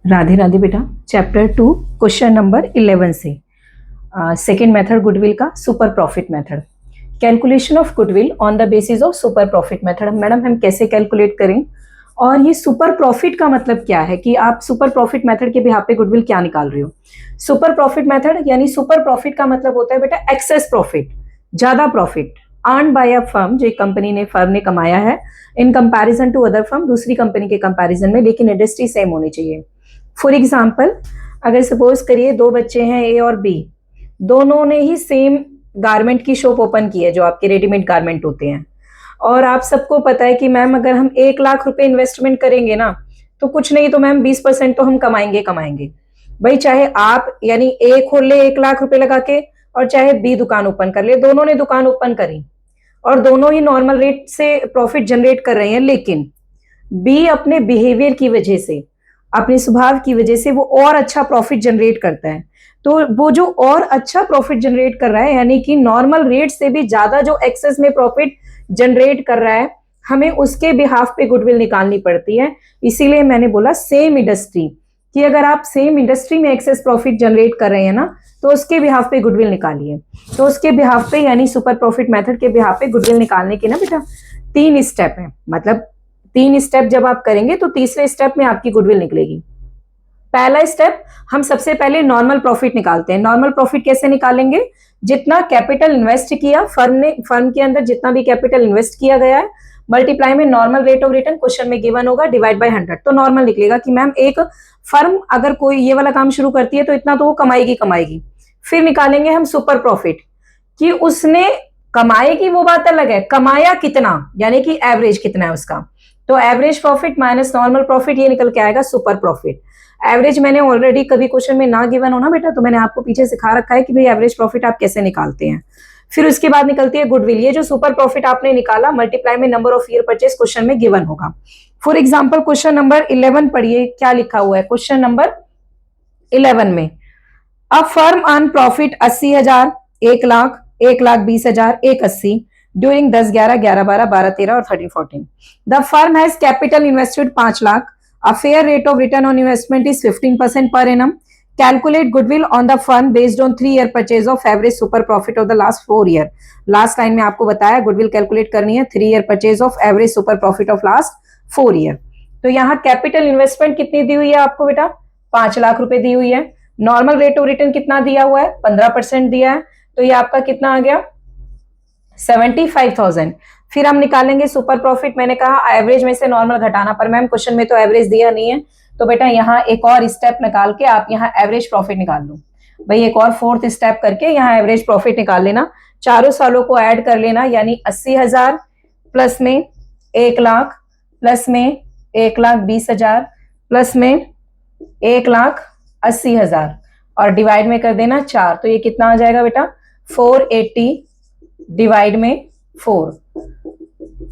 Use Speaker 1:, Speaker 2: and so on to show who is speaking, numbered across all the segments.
Speaker 1: राधे राधे बेटा। Chapter 2 question number 11 से second method goodwill का super profit method. Calculation of goodwill on the basis of super profit method. Madam हम कैसे calculate करें और ये सुपर प्रॉफिट का मतलब क्या है कि आप सुपर प्रॉफिट मेथड के बिहाफ पे गुडविल क्या निकाल रहे हो। सुपर प्रॉफिट मेथड यानी सुपर प्रॉफिट का मतलब होता है बेटा एक्सेस प्रॉफिट, ज्यादा profit earn by a firm, जो फर्म ने कमाया है in comparison to other firm, दूसरी कंपनी के कंपैरिजन में, लेकिन इंडस्ट्री सेम होनी चाहिए। फॉर एग्जाम्पल अगर सपोज करिए दो बच्चे हैं ए और बी, दोनों ने ही सेम गारमेंट की शॉप ओपन की है जो आपके रेडीमेड गारमेंट होते हैं, और आप सबको पता है कि मैम अगर हम 1 लाख रुपए इन्वेस्टमेंट करेंगे ना तो कुछ नहीं तो मैम 20% तो हम कमाएंगे। भाई चाहे आप यानी ए खोल ले 1 लाख रुपए लगा के और चाहे बी दुकान ओपन कर ले, दोनों ने दुकान ओपन करी और दोनों ही नॉर्मल रेट से प्रॉफिट जनरेट कर रहे हैं, लेकिन बी अपने बिहेवियर की वजह से, अपने स्वभाव की वजह से वो और अच्छा प्रॉफिट जनरेट करता है। तो वो जो और अच्छा प्रॉफिट जनरेट कर रहा है यानी कि नॉर्मल रेट से भी ज्यादा जो एक्सेस में प्रॉफिट जनरेट कर रहा है, हमें उसके बिहाफ पे गुडविल निकालनी पड़ती है। इसीलिए मैंने बोला सेम इंडस्ट्री, कि अगर आप सेम इंडस्ट्री में एक्सेस प्रॉफिट जनरेट कर रहे हैं ना तो उसके बिहाफ पे गुडविल निकालिए। तो उसके बिहाफ पे यानी सुपर प्रॉफिट मेथड के बिहाफ पे गुडविल निकालने के ना बेटा 3 स्टेप है। मतलब 3 स्टेप जब आप करेंगे तो तीसरे स्टेप में आपकी गुडविल निकलेगी। पहला स्टेप, हम सबसे पहले नॉर्मल प्रॉफिट निकालते हैं। नॉर्मल प्रॉफिट कैसे निकालेंगे? जितना कैपिटल इन्वेस्ट किया फर्म के अंदर जितना भी कैपिटल इन्वेस्ट किया गया है, मल्टीप्लाई में normal rate of return question में गिवन होगा, डिवाइड बाय 100। तो नॉर्मल निकलेगा कि मैम एक फर्म अगर कोई ये वाला काम शुरू करती है तो इतना तो वो कमाएगी। फिर निकालेंगे हम सुपर प्रॉफिट, कि उसने कमाएगी वो बात अलग है, कमाया कितना यानी कि एवरेज कितना है उसका। तो average profit minus normal profit, ये निकल के आएगा सुपर प्रॉफिट। एवरेज मैंने ऑलरेडी कभी क्वेश्चन में ना गिवन हो ना बेटा, तो मैंने आपको पीछे सिखा रखा है कि भाई एवरेज प्रॉफिट आप कैसे निकालते हैं। फिर उसके बाद निकलती है गुडविल। ये जो सुपर प्रॉफिट आपने निकाला मल्टीप्लाई में number of year purchase question में गिवन होगा। फॉर एग्जाम्पल क्वेश्चन नंबर 11 पढ़िए क्या लिखा हुआ है। क्वेश्चन नंबर 11 में a firm earn profit 80,000, 1 lakh, 1,20,000, 1,80 during 10, 11, 11, 12, 12, 13 और 13, 14। The firm has capital invested 5 lakh. A fair rate of return on investment is 15% per annum. Calculate goodwill on the firm based on 3-year purchase of average super profit of the last 4 year. Last time में आपको बताया goodwill calculate करनी है 3-year purchase of average super profit of last 4 year. तो यहाँ capital investment कितनी दी हुई है आपको बेटा? 5 लाख रुपए दी हुई है। नॉर्मल रेट ऑफ रिटर्न कितना दिया हुआ है? 15% दिया है। तो ये आपका कितना आ गया? 75,000। फिर हम निकालेंगे सुपर प्रॉफिट। मैंने कहा एवरेज में से नॉर्मल घटाना, पर मैम क्वेश्चन में तो एवरेज दिया नहीं है, तो बेटा यहाँ एक और स्टेप निकाल के आप यहाँ एवरेज प्रॉफिट निकाल लो। भाई एक और 4th स्टेप करके यहाँ एवरेज प्रॉफिट निकाल लेना, चारों सालों को ऐड कर लेना, यानी 80,000 प्लस में 1 लाख प्लस में 1,20,000 प्लस में 1,80,000 और डिवाइड में कर देना 4। तो ये कितना आ जाएगा बेटा? 480 डिवाइड में 4,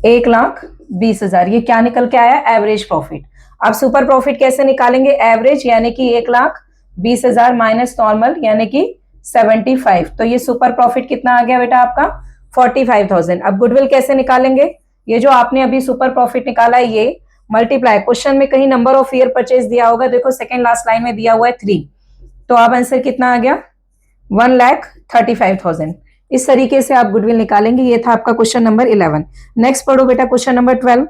Speaker 1: 1,20,000। ये क्या निकल के आया? Average profit. अब सुपर प्रॉफिट कैसे निकालेंगे? एवरेज यानी कि 1,20,000 माइनस नॉर्मल यानी कि 75। तो ये सुपर प्रॉफिट कितना आ गया बेटा आपका? 45,000। अब गुडविल कैसे निकालेंगे? ये जो आपने अभी सुपर प्रॉफिट निकाला है ये मल्टीप्लाई, क्वेश्चन में कहीं नंबर ऑफ ईयर परचेज दिया होगा, देखो सेकेंड लास्ट लाइन में दिया हुआ है 3। तो अब आंसर कितना आ गया? 1,35,000। इस तरीके से आप गुडविल निकालेंगे। ये था आपका क्वेश्चन नंबर 11। नेक्स्ट पढ़ो बेटा question number 12।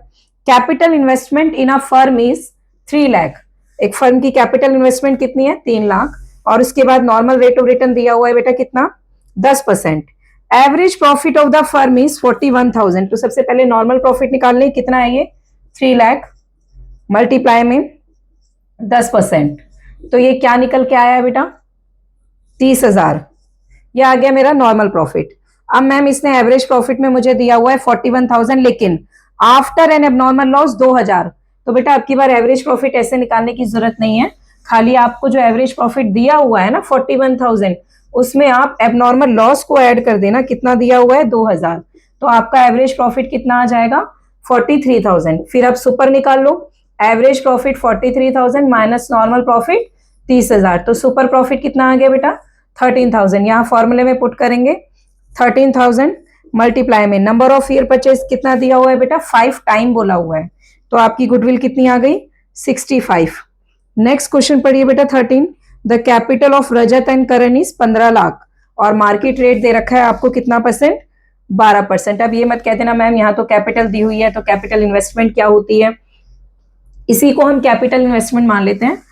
Speaker 1: Capital investment in a firm is 3 lakh. एक फर्म की कैपिटल इन्वेस्टमेंट कितनी है? 3 लाख। और उसके बाद नॉर्मल रेट ऑफ रिटर्न दिया हुआ है बेटा कितना? 10%। Average profit of the firm is 41,000। तो सबसे पहले नॉर्मल प्रॉफिट निकालने, कितना है ये? 3 लाख मल्टीप्लाई में 10%। तो ये क्या निकल के आया है बेटा? 30,000। ये आ गया मेरा नॉर्मल प्रॉफिट। अब मैम इसने एवरेज प्रॉफिट में मुझे दिया हुआ है 41,000, लेकिन आफ्टर एन एबनॉर्मल लॉस 2,000। तो बेटा अब की बार एवरेज प्रॉफिट ऐसे निकालने की जरूरत नहीं है, खाली आपको जो एवरेज प्रॉफिट दिया हुआ है ना 41,000, उसमें आप एबनॉर्मल लॉस को ऐड कर देना। कितना दिया हुआ है? 2,000। तो आपका एवरेज प्रॉफिट कितना आ जाएगा? 43,000। फिर आप सुपर निकाल लो। Average profit 43,000 minus normal profit 30,000। तो सुपर प्रॉफिट कितना आ गया बेटा? 13,000। यहाँ फॉर्मूले में पुट करेंगे 13,000 मल्टीप्लाई में नंबर ऑफ ईयर परचेज कितना दिया हुआ है बेटा? 5 टाइम बोला हुआ है। तो आपकी गुडविल कितनी आ गई? 65। नेक्स्ट क्वेश्चन पढ़िए बेटा 13। The capital of Rajat and Karan is 15 lakh और मार्केट रेट दे रखा है आपको कितना परसेंट, 12%। अब ये मत कह देना मैम यहाँ तो कैपिटल दी हुई है, तो कैपिटल इन्वेस्टमेंट क्या होती है, इसी को हम कैपिटल इन्वेस्टमेंट मान लेते हैं।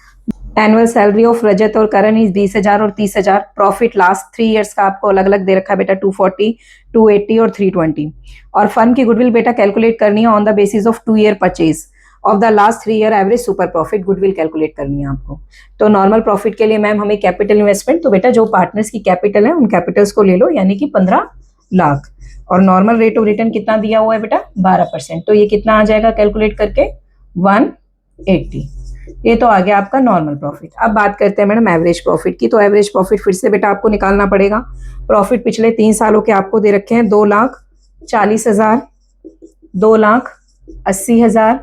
Speaker 1: एनुअल सैलरी ऑफ रजत और करण इज 20,000 और 30,000। प्रॉफिट लास्ट 3 इयर्स का आपको अलग अलग दे रखा है बेटा, 240, 280 और 320। और फर्म की गुडविल बेटा कैलकुलेट करनी है on the basis of 2 year purchase of the last 3 year average super profit goodwill calculate करनी है आपको। तो नॉर्मल प्रॉफिट के लिए मैम हमें कैपिटल इन्वेस्टमेंट, तो बेटा जो पार्टनर्स की कैपिटल है उन कैपिटल्स को ले लो, यानी कि 15 लाख। और नॉर्मल रेट ऑफ रिटर्न कितना दिया हुआ है बेटा, 12%। तो ये कितना आ जाएगा कैलकुलेट करके, 180। ये तो आ गया आपका नॉर्मल प्रॉफिट। अब बात करते हैं मैडम एवरेज प्रॉफिट की। तो एवरेज प्रॉफिट फिर से बेटा आपको निकालना पड़ेगा। प्रॉफिट पिछले 3 सालों के आपको दे रखे हैं 2,40,000, 2,80,000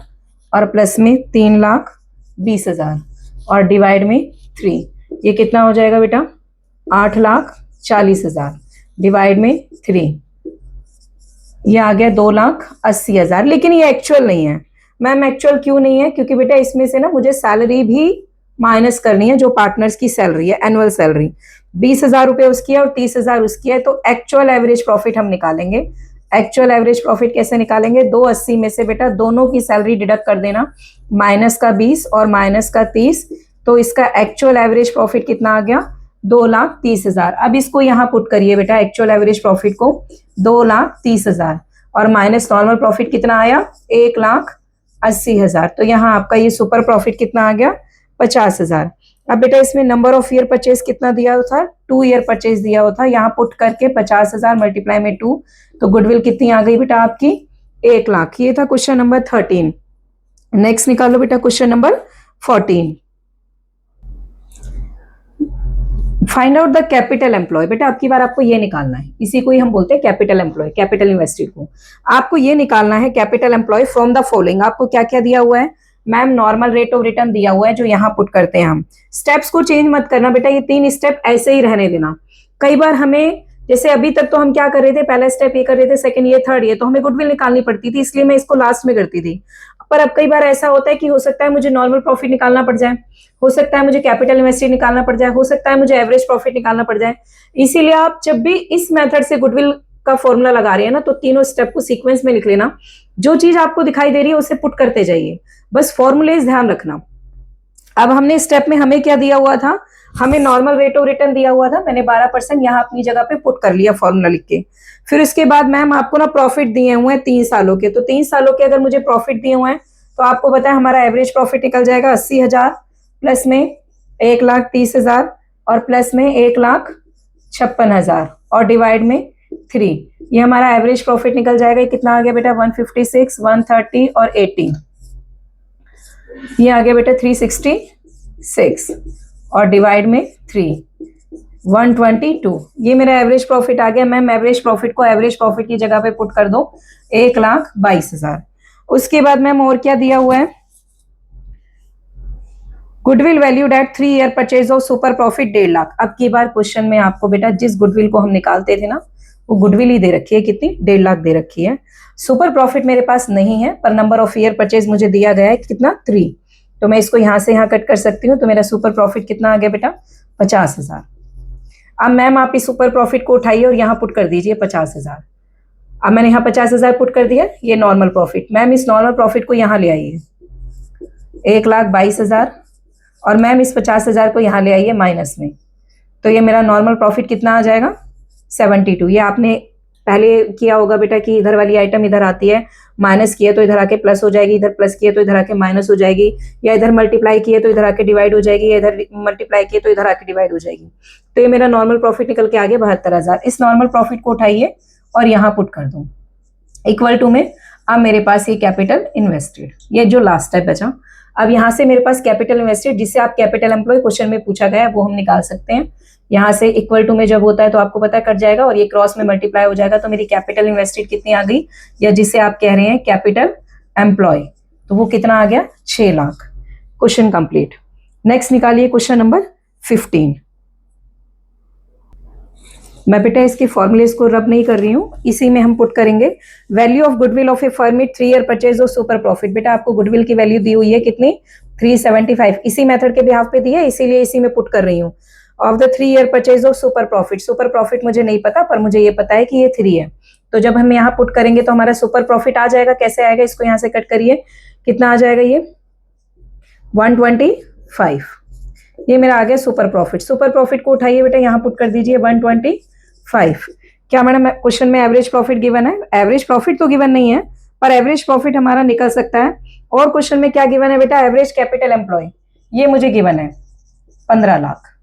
Speaker 1: और प्लस में 3,20,000 और डिवाइड में 3। ये कितना हो जाएगा बेटा, 8,40,000 डिवाइड में 3, ये आ गया 2,80,000। लेकिन ये एक्चुअल नहीं है मैम। एक्चुअल क्यों नहीं है, क्योंकि बेटा इसमें से ना मुझे सैलरी भी माइनस करनी है, जो पार्टनर्स की सैलरी है, एनुअल सैलरी 20,000 रुपए उसकी है और 30,000 उसकी है। तो एक्चुअल एवरेज प्रॉफिट हम निकालेंगे। एक्चुअल एवरेज प्रॉफिट कैसे निकालेंगे, 280 में से बेटा दोनों की सैलरी डिडक्ट कर देना, माइनस का 20 और माइनस का 30। तो इसका एक्चुअल एवरेज प्रॉफिट कितना आ गया, 2,30,000। अब इसको यहाँ पुट करिए बेटा, एक्चुअल एवरेज प्रॉफिट को 2,30,000 और माइनस नॉर्मल प्रॉफिट कितना आया, 1,80,000। तो यहाँ आपका ये सुपर प्रॉफिट कितना आ गया, 50,000। अब बेटा इसमें नंबर ऑफ ईयर परचेज कितना दिया हुआ था, 2 ईयर परचेज दिया हुआ था। यहाँ पुट करके 50,000 मल्टीप्लाई में 2, तो गुडविल कितनी आ गई बेटा आपकी, 1 लाख। ये था क्वेश्चन नंबर 13। नेक्स्ट निकालो बेटा question number 14। Find out the capital employ. बेटा अब की बार आपको ये निकालना है, इसी को ही हम बोलते हैं कैपिटल एम्प्लॉय, कैपिटल इन्वेस्टेड को। आपको ये निकालना है capital employ from the following. आपको क्या क्या दिया हुआ है ma'am, normal rate of return दिया हुआ है जो यहाँ पुट करते हैं हम। स्टेप्स को चेंज मत करना बेटा, ये 3 स्टेप ऐसे ही रहने देना। कई बार हमें, जैसे अभी तक तो हम क्या कर रहे थे, पहला स्टेप ये कर रहे थे, सेकंड ये, थर्ड ये, तो हमें गुडविल निकालनी पड़ती थी, इसलिए मैं इसको लास्ट में करती थी। पर अब कई बार ऐसा होता है कि हो सकता है मुझे नॉर्मल प्रॉफिट निकालना पड़ जाए, हो सकता है मुझे कैपिटल इन्वेस्टेड निकालना पड़ जाए, हो सकता है मुझे एवरेज प्रॉफिट निकालना पड़ जाए। इसीलिए आप जब भी इस मेथड से गुडविल का फॉर्मूला लगा रहे हैं ना, तो तीनों स्टेप को सीक्वेंस में लिख लेना। जो चीज आपको दिखाई दे रही है उसे पुट करते जाइए, बस फॉर्मूलेज ध्यान रखना। अब हमने स्टेप में हमें क्या दिया हुआ था, हमें नॉर्मल रेट ऑफ रिटर्न दिया हुआ था, मैंने 12% यहाँ अपनी जगह पे पुट कर लिया फॉर्मूला लिख के। फिर उसके बाद मैम आपको ना प्रॉफिट दिए हुए हैं 3 सालों के, तो 3 सालों के अगर मुझे प्रॉफिट दिए हुए हैं तो आपको पता है हमारा एवरेज प्रॉफिट निकल जाएगा 80,000 प्लस में 1,30,000 और प्लस में 1,56,000 और डिवाइड में 3। ये हमारा एवरेज प्रॉफिट निकल जाएगा। कितना आ गया बेटा, 156, 130 और 80। ये आ गया बेटा 366 और डिवाइड में 3, 122। ये मेरा एवरेज प्रॉफिट आ गया। मैम एवरेज प्रॉफिट को एवरेज प्रॉफिट की जगह पे पुट कर दो, 1,22,000। उसके बाद मैम और क्या दिया हुआ है, goodwill valued at 3 year purchase of super profit 1.5 lakh. अब की बार क्वेश्चन में आपको बेटा जिस गुडविल को हम निकालते थे ना, वो गुडविल ही दे रखी है, कितनी, 1.5 लाख दे रखी है। सुपर प्रॉफिट मेरे पास नहीं है, पर नंबर ऑफ ईयर परचेज मुझे दिया गया है कितना, 3। तो मैं इसको यहां से यहां कट कर सकती हूँ। तो मेरा सुपर प्रॉफिट कितना आ गया बेटा, 50,000। अब मैम आप इस सुपर प्रॉफिट को उठाइए और यहाँ पुट कर दीजिए 50,000। अब मैंने यहाँ 50,000 पुट कर दिया, ये नॉर्मल प्रॉफिट। मैम इस नॉर्मल प्रॉफिट को यहाँ ले आइए, 1,22,000 और मैम इस 50,000 को यहाँ ले आइए माइनस में। तो ये मेरा नॉर्मल प्रॉफिट कितना आ जाएगा, 72। ये आपने पहले किया होगा बेटा कि इधर वाली आइटम इधर आती है, माइनस किया तो इधर आके प्लस हो जाएगी, इधर प्लस किया तो इधर आके माइनस हो जाएगी, या इधर मल्टीप्लाई किए तो इधर आके डिवाइड हो जाएगी, या इधर मल्टीप्लाई किए तो इधर आके डिवाइड हो जाएगी। तो ये मेरा नॉर्मल प्रॉफिट निकल के आ गया 72,000। इस नॉर्मल प्रॉफिट को उठाइए और यहाँ पुट कर दो, इक्वल टू में अब मेरे पास ये कैपिटल इन्वेस्टेड, ये जो लास्ट स्टेप बचा। अब यहाँ से मेरे पास कैपिटल इन्वेस्टेड, जिससे आप कैपिटल एम्प्लॉय क्वेश्चन में पूछा गया है, वो हम निकाल सकते हैं। यहाँ से इक्वल टू में जब होता है तो आपको पता है कट जाएगा और ये क्रॉस में मल्टीप्लाई हो जाएगा। तो मेरी कैपिटल इन्वेस्टेड कितनी आ गई, या जिसे आप कह रहे हैं कैपिटल एम्प्लॉय, तो वो कितना आ गया, 6 लाख। Question complete. नेक्स्ट निकालिए क्वेश्चन नंबर 15। मैं बेटा इसके फॉर्मूलेस को रब नहीं कर रही हूँ, इसी में हम पुट करेंगे। Value of goodwill of A firm it 3 year purchase of super profit. बेटा आपको गुडविल की वैल्यू दी हुई है कितनी, 375 इसी मेथड के बिहाफ पे दी है, इसीलिए इसी में पुट कर रही हूँ। Of the 3 year purchase of super profit, super profit मुझे नहीं पता, पर मुझे ये पता है कि ये 3 है। तो जब हम यहाँ पुट करेंगे तो हमारा सुपर प्रॉफिट आ जाएगा। कैसे आएगा, इसको यहाँ से कट करिए, कितना आ जाएगा ये 125। ये मेरा आ गया सुपर प्रॉफिट। सुपर प्रॉफिट को उठाइए बेटा, यहाँ पुट कर दीजिए 125। क्या मैडम क्वेश्चन में एवरेज प्रॉफिट गिवन है? एवरेज प्रॉफिट तो गिवन नहीं है, पर एवरेज प्रॉफिट हमारा निकल सकता है। और क्वेश्चन में क्या गिवन है बेटा? एवरेज कैपिटल एम्प्लॉय, ये मुझे गिवन है 15 लाख।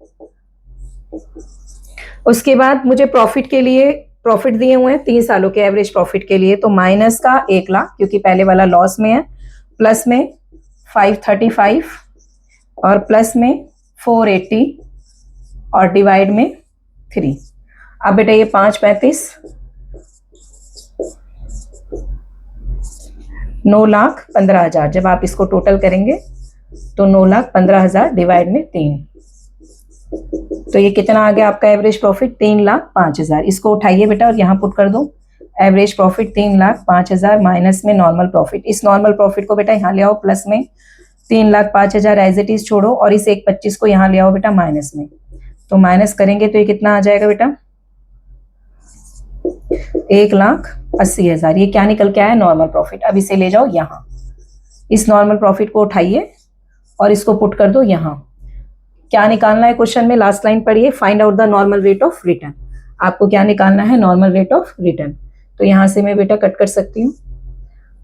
Speaker 1: उसके बाद मुझे प्रॉफिट के लिए प्रॉफिट दिए हुए हैं 3 सालों के एवरेज प्रॉफिट के लिए, तो माइनस का 1 लाख क्योंकि पहले वाला लॉस में है, प्लस में 535 और प्लस में 480 और डिवाइड में 3। अब बेटा ये 535 9,15,000, जब आप इसको टोटल करेंगे तो 9,15,000 डिवाइड में 3, तो ये कितना आ गया आपका एवरेज प्रॉफिट? 3,05,000। इसको उठाइए बेटा और यहाँ पुट कर दो। एवरेज प्रॉफिट 3,05,000 माइनस में नॉर्मल प्रॉफिट। इस नॉर्मल प्रॉफिट को बेटा यहाँ ले आओ प्लस में, 3,05,000 एज इट इज छोड़ो और इस 125 को यहाँ ले आओ बेटा माइनस में। तो माइनस करेंगे तो ये कितना आ जाएगा बेटा? 1,80,000। ये क्या निकल के आया? Normal profit. अब इसे ले जाओ यहाँ, इस नॉर्मल प्रॉफिट को उठाइए और इसको पुट कर दो यहाँ। क्या निकालना है क्वेश्चन में? लास्ट लाइन पढ़िए, find out the normal rate of return. आपको क्या निकालना है? Normal rate of return. तो यहाँ से मैं बेटा कट कर सकती हूँ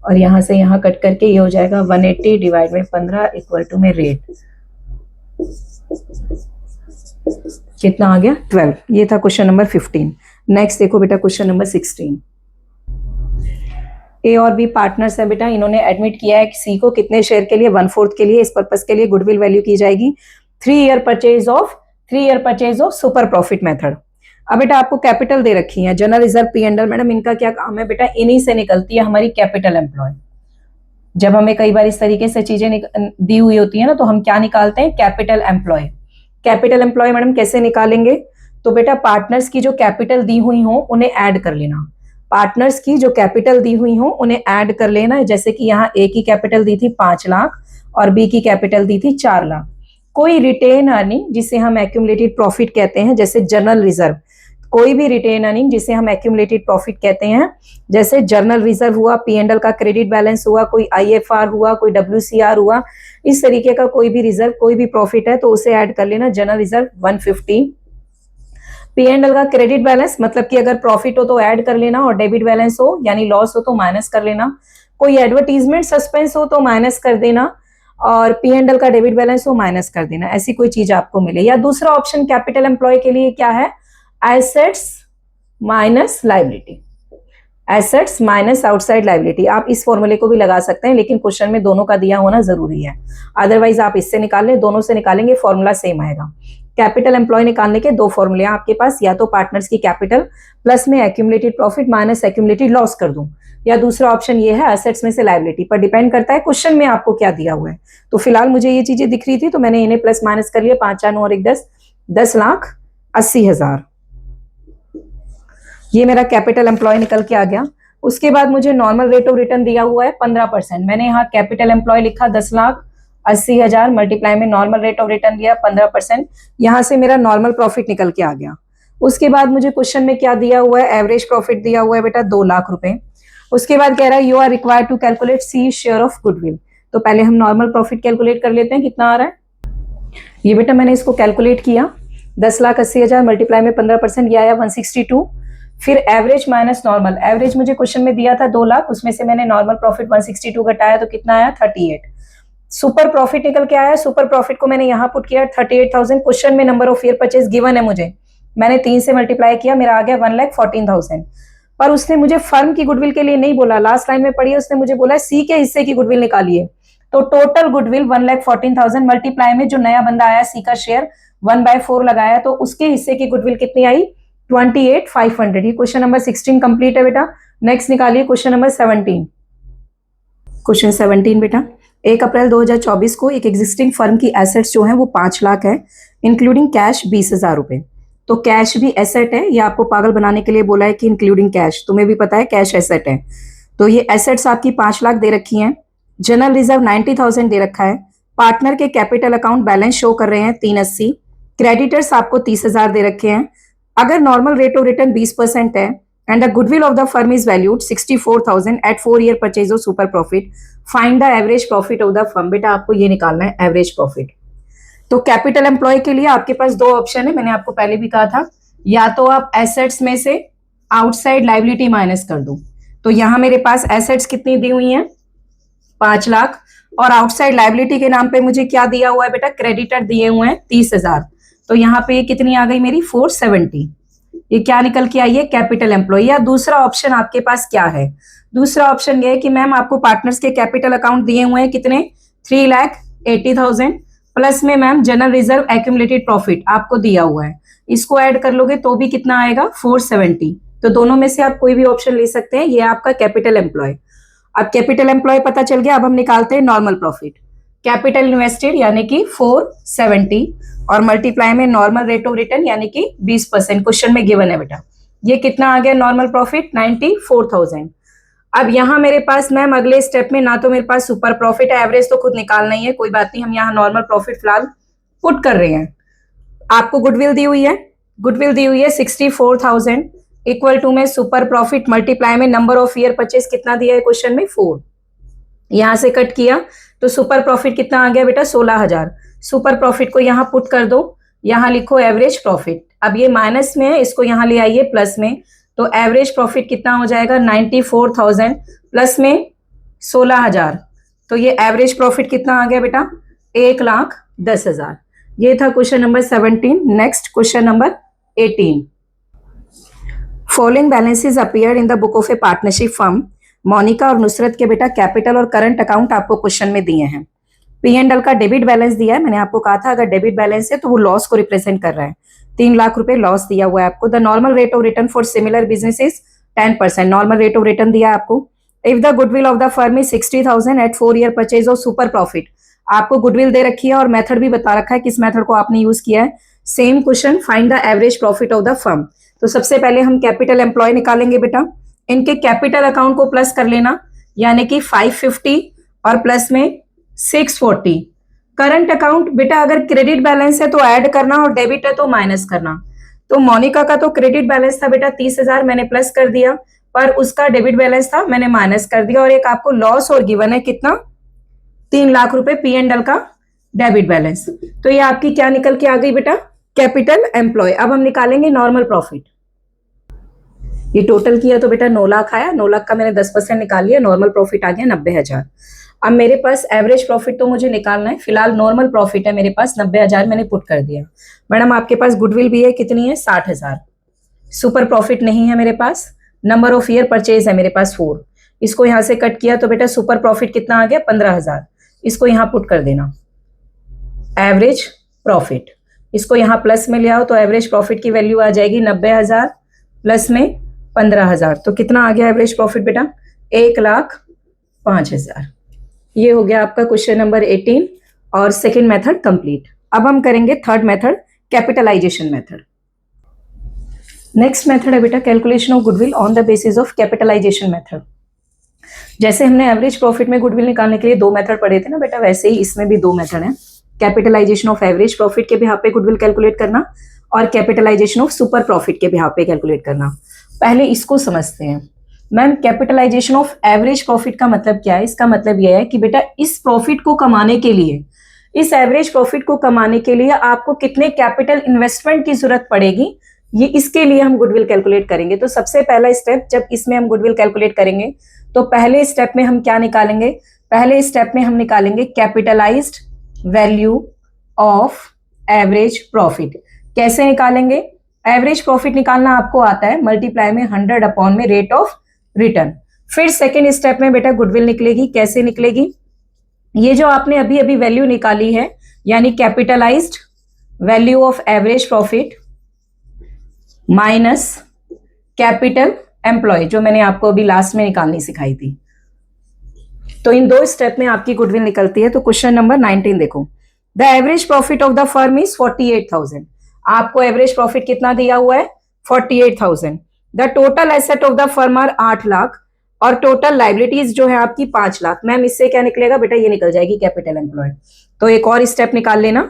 Speaker 1: और यहाँ से यहाँ कट करके ये हो जाएगा 180 डिवाइड में 15 इक्वल टू में रेट कितना आ गया? 12। ये था क्वेश्चन नंबर 15। नेक्स्ट देखो बेटा क्वेश्चन नंबर 16। ए और बी पार्टनर्स है बेटा, इन्होंने एडमिट किया है कि सी को कितने शेयर के लिए? 1/4 के लिए। इस पर्पस के लिए गुडविल वैल्यू की जाएगी 3 year purchase of super profit method. अब बेटा आपको कैपिटल दे रखी है, general reserve, P and L. Madam इनका क्या काम है बेटा? इन्हीं से निकलती है हमारी कैपिटल एम्प्लॉय। जब हमें कई बार इस तरीके से चीजें दी हुई होती है ना, तो हम क्या निकालते हैं? Capital employ. Capital employ madam कैसे निकालेंगे? तो बेटा पार्टनर्स की जो कैपिटल दी हुई हो उन्हें ऐड कर लेना। पार्टनर्स की जो कैपिटल दी हुई हो उन्हें ऐड कर लेना। जैसे कि यहाँ ए की कैपिटल दी थी 5 लाख और बी की कैपिटल दी थी 4 लाख। कोई रिटेन अर्निंग जिसे हम एक्यूमुलेटेड प्रॉफिट कहते हैं, जैसे जनरल रिजर्व, कोई भी रिटेन अर्निंग जिसे हम एक्यूमुलेटेड प्रॉफिट कहते हैं, जैसे जर्नल रिजर्व हुआ, पी एंड एल का क्रेडिट बैलेंस हुआ, कोई आईएफआर हुआ, कोई WCR हुआ, इस तरीके का कोई भी रिजर्व, कोई भी प्रॉफिट है तो उसे ऐड कर लेना। General reserve 150, P and L का क्रेडिट बैलेंस मतलब कि अगर प्रॉफिट हो तो ऐड कर लेना और डेबिट बैलेंस हो यानी लॉस हो तो माइनस कर लेना। कोई एडवर्टीजमेंट सस्पेंस हो तो माइनस कर देना और पी एंड एल का डेबिट बैलेंस हो माइनस कर देना। ऐसी कोई चीज आपको मिले। या दूसरा ऑप्शन कैपिटल एम्प्लॉय के लिए क्या है? Assets minus liability, assets minus outside liability. आप इस फॉर्मूले को भी लगा सकते हैं, लेकिन क्वेश्चन में दोनों का दिया होना जरूरी है। अदरवाइज आप इससे निकाल लें, दोनों से निकालेंगे फॉर्मूला सेम आएगा। कैपिटल एम्प्लॉय निकालने के 2 फॉर्मूले आपके पास, या तो पार्टनर्स की कैपिटल प्लस में accumulated profit minus accumulated loss कर दूं, या दूसरा ऑप्शन ये है एसेट्स में से लायबिलिटी। पर डिपेंड करता है क्वेश्चन में आपको क्या दिया हुआ है। तो फिलहाल मुझे ये चीजें दिख रही थी तो मैंने इन्हें प्लस माइनस कर लिया। 5 4 9 और 1 10, 10,80,000 ये मेरा कैपिटल एम्प्लॉय निकल के आ गया। उसके बाद मुझे नॉर्मल रेट ऑफ रिटर्न दिया हुआ है 15%। मैंने यहाँ कैपिटल एम्प्लॉय लिखा 10,80,000 मल्टीप्लाई में नॉर्मल रेट ऑफ रिटर्न दिया 15%। यहाँ से मेरा नॉर्मल प्रॉफिट निकल के आ गया। उसके बाद मुझे क्वेश्चन में क्या दिया हुआ है? एवरेज प्रॉफिट दिया हुआ है बेटा 2 लाख रुपए। उसके बाद कह रहा है you are required to calculate C share of goodwill. तो पहले हम नॉर्मल प्रॉफिट कैलकुलेट कर लेते हैं, कितना आ रहा है। ये बेटा मैंने इसको कैलकुलेट किया, 10,80,000 मल्टीप्लाई में 15%, ये आया 162। फिर एवरेज माइनस नॉर्मल, एवरेज मुझे क्वेश्चन में दिया था 2 लाख, उसमें से मैंने नॉर्मल प्रॉफिट 162 घटाया तो कितना आया? 38। सुपर प्रॉफिट निकल के आया। सुपर प्रॉफिट को मैंने यहाँ पुट किया 38,000। क्वेश्चन में number of year purchase given है मुझे, मैंने 3 से मल्टीप्लाई किया, मेरा आ गया 1,14,000। पर उसने मुझे फर्म की गुडविल के लिए नहीं बोला, लास्ट लाइन में पढ़िए, उसने मुझे बोला सी के हिस्से की गुडविल निकालिए। तो टोटल गुडविल 1,14,000 मल्टीप्लाई में जो नया बंदा आया सी का शेयर 1/4 लगाया तो उसके हिस्से की गुडविल कितनी आई? 28,500। ये क्वेश्चन नंबर 16 कंप्लीट है बेटा। नेक्स्ट निकालिए क्वेश्चन नंबर 17। क्वेश्चन 17 बेटा, 1 अप्रैल 2024 को एक एग्जिस्टिंग फर्म की एसेट्स जो है वो 5 लाख है, इंक्लूडिंग कैश 20,000 रुपए। तो कैश भी एसेट है, ये आपको पागल बनाने के लिए बोला है कि इंक्लूडिंग कैश, तुम्हें भी पता है कैश एसेट है। तो ये एसेट्स आपकी 5 लाख दे रखी हैं। जनरल रिजर्व 90,000 दे रखा है, पार्टनर के कैपिटल अकाउंट बैलेंस शो कर रहे हैं 380, क्रेडिटर्स आपको 30,000 दे रखे हैं। अगर नॉर्मल रेट ऑफ रिटर्न 20% है and the goodwill of the firm is valued 64,000 at 4 year purchase of super profit, find the average profit of the firm. बेटा आपको ये निकालना है एवरेज प्रॉफिट। तो कैपिटल एम्प्लॉय के लिए आपके पास दो ऑप्शन है, मैंने आपको पहले भी कहा था, या तो आप एसेट्स में से आउटसाइड लाइबिलिटी माइनस कर दो। तो यहां मेरे पास एसेट्स कितनी दी हुई हैं 5 लाख, और आउटसाइड लाइबिलिटी के नाम पे मुझे क्या दिया हुआ है बेटा, क्रेडिटर दिए हुए हैं 30,000। तो यहाँ पे ये कितनी आ गई मेरी 470। ये क्या निकल के आई है, कैपिटल एम्प्लॉय। या दूसरा ऑप्शन आपके पास क्या है, दूसरा ऑप्शन ये है कि मैम आपको पार्टनर्स के कैपिटल अकाउंट दिए हुए हैं कितने 3,80,000, प्लस में ma'am general reserve accumulated profit आपको दिया हुआ है, इसको ऐड कर लोगे तो भी कितना आएगा 470। तो दोनों में से आप कोई भी ऑप्शन ले सकते हैं। ये आपका कैपिटल एम्प्लॉय। अब कैपिटल एम्प्लॉय पता चल गया, अब हम निकालते हैं नॉर्मल प्रॉफिट। कैपिटल इन्वेस्टेड यानी कि 470 और मल्टीप्लाई में नॉर्मल रेट ऑफ रिटर्न यानी कि 20%, क्वेश्चन में गिवन है बेटा। ये कितना आ गया नॉर्मल प्रॉफिट 94,000। अब यहां मेरे पास मैम अगले स्टेप में ना तो मेरे पास सुपर प्रॉफिट है, एवरेज तो खुद निकालना ही है, कोई बात नहीं, हम यहाँ नॉर्मल प्रॉफिट फिलहाल पुट कर रहे हैं। आपको गुडविल दी हुई है, गुडविल दी हुई है 64,000 इक्वल टू में सुपर प्रॉफिट मल्टीप्लाई में नंबर ऑफ ईयर परचेज कितना दिया है क्वेश्चन में 4। यहां से कट किया तो सुपर प्रॉफिट कितना आ गया बेटा 16,000। सुपर प्रॉफिट को यहां पुट कर दो, यहां लिखो एवरेज प्रॉफिट। अब ये माइनस में है, इसको यहां ले आइए प्लस में, तो एवरेज प्रॉफिट कितना हो जाएगा 94,000 प्लस में 16,000। तो ये एवरेज प्रॉफिट कितना आ गया बेटा 1,10,000। ये था question number 17। Next question number 18। Following balances appear in the book of a partnership firm. Monika और नुसरत के बेटा कैपिटल और करंट अकाउंट आपको क्वेश्चन में दिए हैं। पी एंड एल का डेबिट बैलेंस दिया है, मैंने आपको कहा था अगर डेबिट बैलेंस है तो वो लॉस को रिप्रेजेंट कर रहा है। 3 लाख रुपए लॉस दिया हुआ है आपको। The normal rate of return for similar business is 10%, normal rate of return दिया है आपको। If the goodwill of the firm is 60,000 at 4 year purchase of super profit, आपको गुडविल दे रखी है और मेथड भी बता रखा है किस मेथड को आपने यूज किया है। Same question, find the average profit of the firm. तो सबसे पहले हम कैपिटल एम्प्लॉय निकालेंगे बेटा। इनके कैपिटल अकाउंट को प्लस कर लेना, यानी कि 550 और प्लस में 640। करंट अकाउंट बेटा अगर क्रेडिट बैलेंस है तो ऐड करना और डेबिट है तो माइनस करना। तो मोनिका का तो क्रेडिट बैलेंस था बेटा 30,000, मैंने प्लस कर दिया, पर उसका डेबिट बैलेंस था मैंने माइनस कर दिया। और एक आपको लॉस और गिवन है कितना 3 लाख रुपए पी एंड एल का डेबिट बैलेंस। तो ये आपकी क्या निकल के आ गई बेटा कैपिटल एम्प्लॉय। अब हम निकालेंगे नॉर्मल प्रॉफिट। ये टोटल किया तो बेटा 9 लाख आया, 9 लाख का मैंने 10% निकाल लिया, नॉर्मल प्रॉफिट आ गया 90,000। अब मेरे पास एवरेज प्रॉफिट तो मुझे निकालना है, फिलहाल नॉर्मल प्रॉफिट है मेरे पास 90,000 मैंने पुट कर दिया। मैडम आपके पास गुडविल भी है, कितनी है 60,000। सुपर प्रॉफिट नहीं है मेरे पास, नंबर ऑफ ईयर परचेज है मेरे पास 4। इसको यहां से कट किया तो बेटा सुपर प्रॉफिट कितना आ गया 15,000। इसको यहां पुट कर देना एवरेज प्रॉफिट। इसको यहां प्लस में ले आओ तो एवरेज प्रॉफिट की वैल्यू आ जाएगी 90,000 प्लस में 15,000। तो कितना आ गया एवरेज प्रॉफिट बेटा 1,05,000। ये हो गया आपका क्वेश्चन नंबर 18 और सेकेंड मेथड कंप्लीट। अब हम करेंगे third method, capitalization method. Next method है बेटा calculation of goodwill on the basis of capitalization method. जैसे हमने एवरेज प्रॉफिट में गुडविल निकालने के लिए 2 मेथड पढ़े थे ना बेटा, वैसे ही इसमें भी 2 मेथड हैं। कैपिटलाइजेशन ऑफ एवरेज प्रॉफिट के बिहाफ पे गुडविल कैलकुलेट करना और कैपिटलाइजेशन ऑफ सुपर प्रॉफिट के बिहाफ पे कैलकुलेट करना। पहले इसको समझते हैं। Ma'am capitalization of average profit का मतलब क्या है? इसका मतलब यह है कि बेटा इस प्रॉफिट को कमाने के लिए, इस एवरेज प्रॉफिट को कमाने के लिए आपको कितने कैपिटल इन्वेस्टमेंट की जरूरत पड़ेगी, ये इसके लिए हम गुडविल कैलकुलेट करेंगे। तो सबसे पहला स्टेप जब इसमें हम गुडविल कैलकुलेट करेंगे तो पहले स्टेप में हम क्या निकालेंगे, पहले स्टेप में हम निकालेंगे capitalised value of average profit. कैसे निकालेंगे? एवरेज प्रॉफिट निकालना आपको आता है, मल्टीप्लाई में 100 अपॉन में रेट ऑफ रिटर्न। फिर सेकेंड स्टेप में बेटा गुडविल निकलेगी। कैसे निकलेगी? ये जो आपने अभी अभी वैल्यू निकाली है, यानी capitalized value of average profit minus capital employ, जो मैंने आपको अभी लास्ट में निकालनी सिखाई थी। तो इन 2 स्टेप में आपकी गुडविल निकलती है। तो क्वेश्चन नंबर 19 देखो। The average profit of the firm is 48,000। आपको एवरेज प्रॉफिट कितना दिया हुआ है 48,000। The total asset of the firm are 8 lakh और टोटल लाइबिलिटीज जो है आपकी 5 लाख। मैम इससे क्या निकलेगा बेटा, ये निकल जाएगी कैपिटल एम्प्लॉय। तो एक और स्टेप निकाल लेना,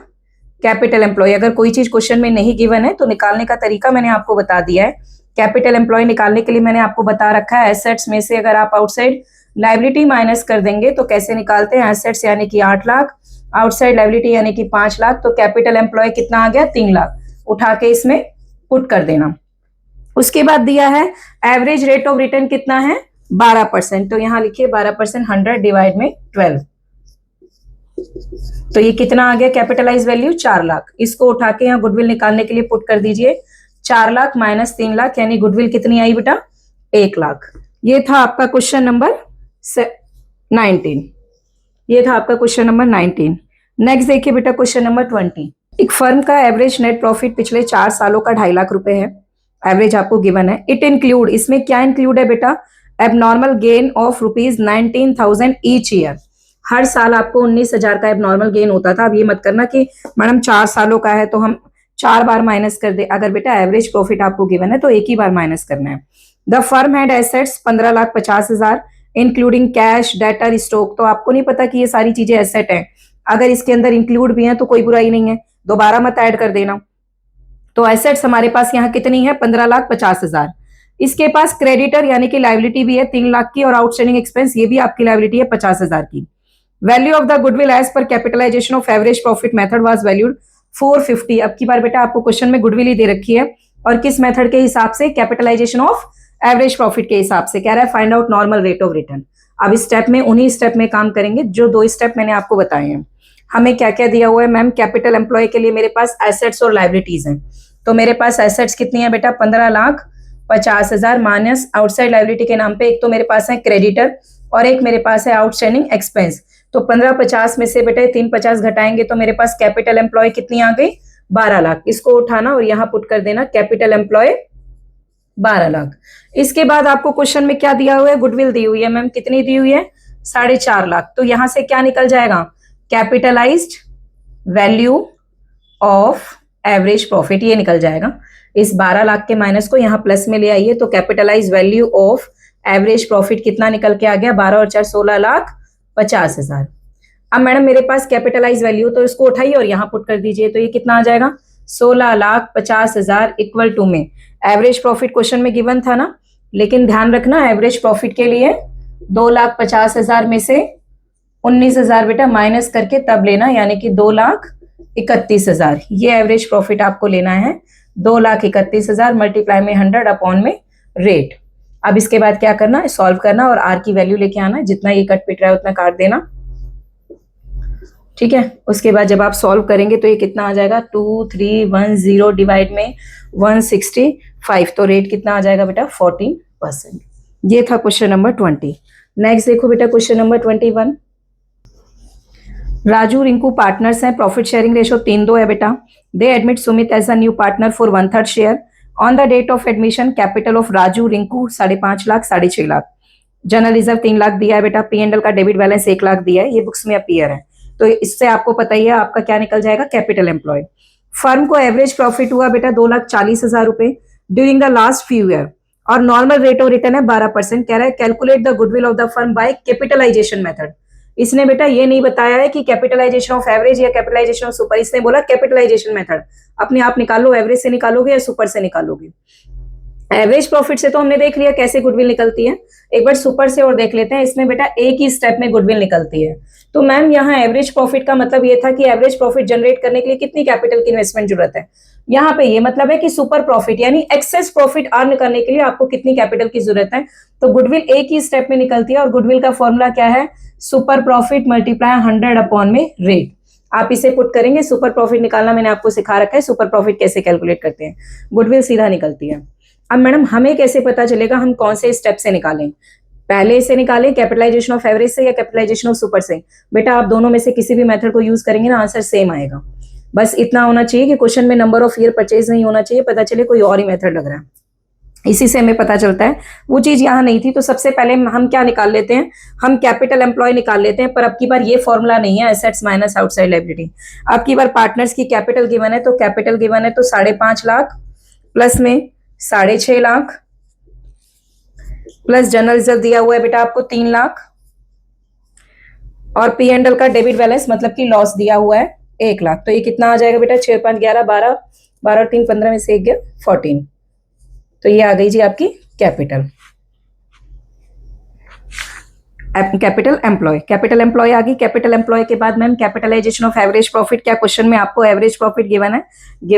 Speaker 1: कैपिटल एम्प्लॉय। अगर कोई चीज क्वेश्चन में नहीं गिवन है तो निकालने का तरीका मैंने आपको बता दिया है। कैपिटल एम्प्लॉय निकालने के लिए मैंने आपको बता रखा है, एसेट्स में से अगर आप आउटसाइड लाइबिलिटी माइनस कर देंगे तो कैसे निकालते हैं, एसेट्स यानी कि 8 लाख, आउटसाइड लाइबिलिटी यानी कि 5 लाख, तो कैपिटल एम्प्लॉय कितना आ गया, 3 लाख। उठा के इसमें पुट कर देना। उसके बाद दिया है एवरेज रेट ऑफ रिटर्न कितना है, 12%। तो यहां लिखिए 12%, 100 डिवाइड में 12, तो ये कितना आ गया कैपिटलाइज वैल्यू, 4 लाख। इसको उठा के यहाँ गुडविल निकालने के लिए पुट कर दीजिए, 4 लाख माइनस 3 लाख यानी गुडविल कितनी आई बेटा, 1 लाख। ये था आपका क्वेश्चन नंबर 19। ये था आपका क्वेश्चन नंबर 19। नेक्स्ट देखिए बेटा क्वेश्चन नंबर 20। एक फर्म का एवरेज नेट प्रॉफिट पिछले 4 सालों का 2.5 लाख रुपए है, एवरेज आपको गिवन है। इट इंक्लूड, इसमें क्या इंक्लूड है बेटा, abnormal gain of ₹19,000 each year. हर साल आपको 19,000 का एबनॉर्मल गेन होता था। अब ये मत करना कि मैडम 4 सालों का है तो हम 4 बार माइनस कर दे। अगर बेटा एवरेज प्रॉफिट आपको गिवन है तो एक ही बार माइनस करना है। The firm had assets 15,50,000 including cash, debtor, stock. तो आपको नहीं पता कि ये सारी चीजें एसेट है, अगर इसके अंदर इंक्लूड भी है तो कोई बुराई नहीं है, दोबारा मत ऐड कर देना। तो एसेट्स हमारे पास यहाँ कितनी है, 15,50,000। इसके पास क्रेडिटर यानी कि लाइबिलिटी भी है 3 लाख की, और आउटस्टैंडिंग एक्सपेंस ये भी आपकी लाइबिलिटी है 50,000 की। Value of the goodwill as per capitalization of average profit method was valued 450। अब की बार बेटा आपको क्वेश्चन में गुडविल ही दे रखी है, और किस मेथड के हिसाब से, कैपिटलाइजेशन ऑफ एवरेज प्रॉफिट के हिसाब से। कह रहा है find out normal rate of return. अब इस स्टेप में उन्हीं स्टेप में काम करेंगे जो 2 स्टेप मैंने आपको बताए हैं। हमें क्या क्या दिया हुआ है मैम, कैपिटल एम्प्लॉय के लिए मेरे पास एसेट्स और लाइबिलिटीज हैं। तो मेरे पास एसेट्स कितनी है बेटा, 15,50,000 माइनस आउटसाइड लाइबिलिटी के नाम पे एक तो मेरे पास है क्रेडिटर और एक मेरे पास है आउटस्टैंडिंग एक्सपेंस। तो 15,50 में से बेटा 350 घटाएंगे तो मेरे पास कैपिटल एम्प्लॉय कितनी आ गई, 12 लाख। इसको उठाना और यहाँ पुट कर देना, कैपिटल एम्प्लॉय 12 लाख। इसके बाद आपको क्वेश्चन में क्या दिया हुआ है, गुडविल दी हुई है मैम, कितनी दी हुई है, 4.5 लाख। तो यहां से क्या निकल जाएगा, capitalised value of average profit, ये निकल जाएगा। इस 12 लाख के माइनस को यहाँ प्लस में ले आइए, तो capitalize value of average profit कितना निकल के आ गया, 12 और 4 16,50,000। अब मैडम मेरे पास कैपिटलाइज वैल्यू, तो इसको उठाइए और यहाँ पुट कर दीजिए, तो ये कितना आ जाएगा, 16,50,000 इक्वल टू में एवरेज प्रॉफिट क्वेश्चन में गिवन था ना, लेकिन ध्यान रखना एवरेज प्रॉफिट के लिए 2,50,000 में से 19,000 बेटा माइनस करके तब लेना, यानी कि 2,31,000। ये एवरेज प्रॉफिट आपको लेना है, 2,31,000 मल्टीप्लाई में 100 अपॉन में रेट। अब इसके बाद क्या करना है, सॉल्व करना और आर की वैल्यू लेके आना, जितना ये कट पिट रहा है उतना काट देना, ठीक है। उसके बाद जब आप सॉल्व करेंगे तो ये कितना आ जाएगा, 2310 डिवाइड में 165, तो रेट कितना आ जाएगा बेटा, 14%। ये था क्वेश्चन नंबर 20। नेक्स्ट देखो बेटा question number 21। Raju Rinku partners हैं, प्रॉफिट शेयरिंग रेशो 3:2 है बेटा। They admit Sumit as a new partner for 1/3 share. On the date of admission capital of Raju Rinku 5.5 lakh 6.5 lakh. General reserve 3 lakh दिया है बेटा। P&L का डेबिट बैलेंस 1 लाख दिया है, ये बुक्स में अपीयर है। तो इससे आपको पता ही है आपका क्या निकल जाएगा, कैपिटल एम्प्लॉय। फर्म को एवरेज प्रॉफिट हुआ बेटा 2,40,000 रुपए during the last few year, और नॉर्मल रेट ऑफ रिटर्न है 12%। कह रहा है calculate the goodwill of the firm by capitalization method. इसने बेटा ये नहीं बताया है कि कैपिटलाइजेशन ऑफ एवरेज या कैपिटलाइजेशन ऑफ सुपर, इसने बोला कैपिटलाइजेशन मेथड। अपने आप निकालो, एवरेज से निकालोगे या सुपर से निकालोगे। एवरेज प्रॉफिट से तो हमने देख लिया कैसे गुडविल निकलती है, एक बार सुपर से और देख लेते हैं। इसमें बेटा एक ही स्टेप में गुडविल निकलती है। तो मैम यहाँ एवरेज प्रॉफिट का मतलब ये था कि एवरेज प्रॉफिट जनरेट करने के लिए कितनी कैपिटल की इन्वेस्टमेंट जरूरत है। यहाँ पे ये मतलब है कि सुपर प्रॉफिट यानी एक्सेस प्रॉफिट अर्न करने के लिए आपको कितनी कैपिटल की जरूरत है। तो गुडविल एक ही स्टेप में निकलती है, और गुडविल का फॉर्मूला क्या है, सुपर प्रॉफिट मल्टीप्लाई 100 अपॉन में रेट। आप इसे पुट करेंगे, सुपर प्रॉफिट निकालना मैंने आपको सिखा रखा है, सुपर प्रॉफिट कैसे कैलकुलेट करते हैं, गुडविल सीधा निकलती है। अब मैडम हमें कैसे पता चलेगा हम कौन से स्टेप से निकालें, पहले से निकालें कैपिटलाइजेशन ऑफ एवरेज से या कैपिटलाइजेशन ऑफ सुपर से। बेटा आप दोनों में से किसी भी मेथड को यूज करेंगे ना, आंसर सेम आएगा। बस इतना होना चाहिए कि क्वेश्चन में नंबर ऑफ ईयर परचेज नहीं होना चाहिए, पता चले कोई और ही मेथड लग रहा है, इसी से हमें पता चलता है। वो चीज यहाँ नहीं थी, तो सबसे पहले हम क्या निकाल लेते हैं, हम कैपिटल एम्प्लॉय निकाल लेते हैं। पर अब की बार ये फॉर्मूला नहीं है एसेट्स माइनस आउटसाइड लायबिलिटी। अब की बार पार्टनर्स की कैपिटल गिवन है, तो कैपिटल गिवन है तो 5.5 लाख प्लस में 6.5 लाख प्लस जनरल रिजर्व दिया हुआ है बेटा आपको 3 लाख, और पी एंड एल का डेबिट बैलेंस मतलब कि लॉस दिया हुआ है 1 लाख। तो ये कितना आ जाएगा बेटा, 6 5 11 12, 12 3 15 में से 1 गया 14। तो ये आ गई जी आपकी कैपिटल एम्प्लॉय। कैपिटल एम्प्लॉय आ गई। कैपिटल एम्प्लॉय के बाद ma'am capitalization of average profit, क्या क्वेश्चन में आपको एवरेज प्रॉफिट गिवन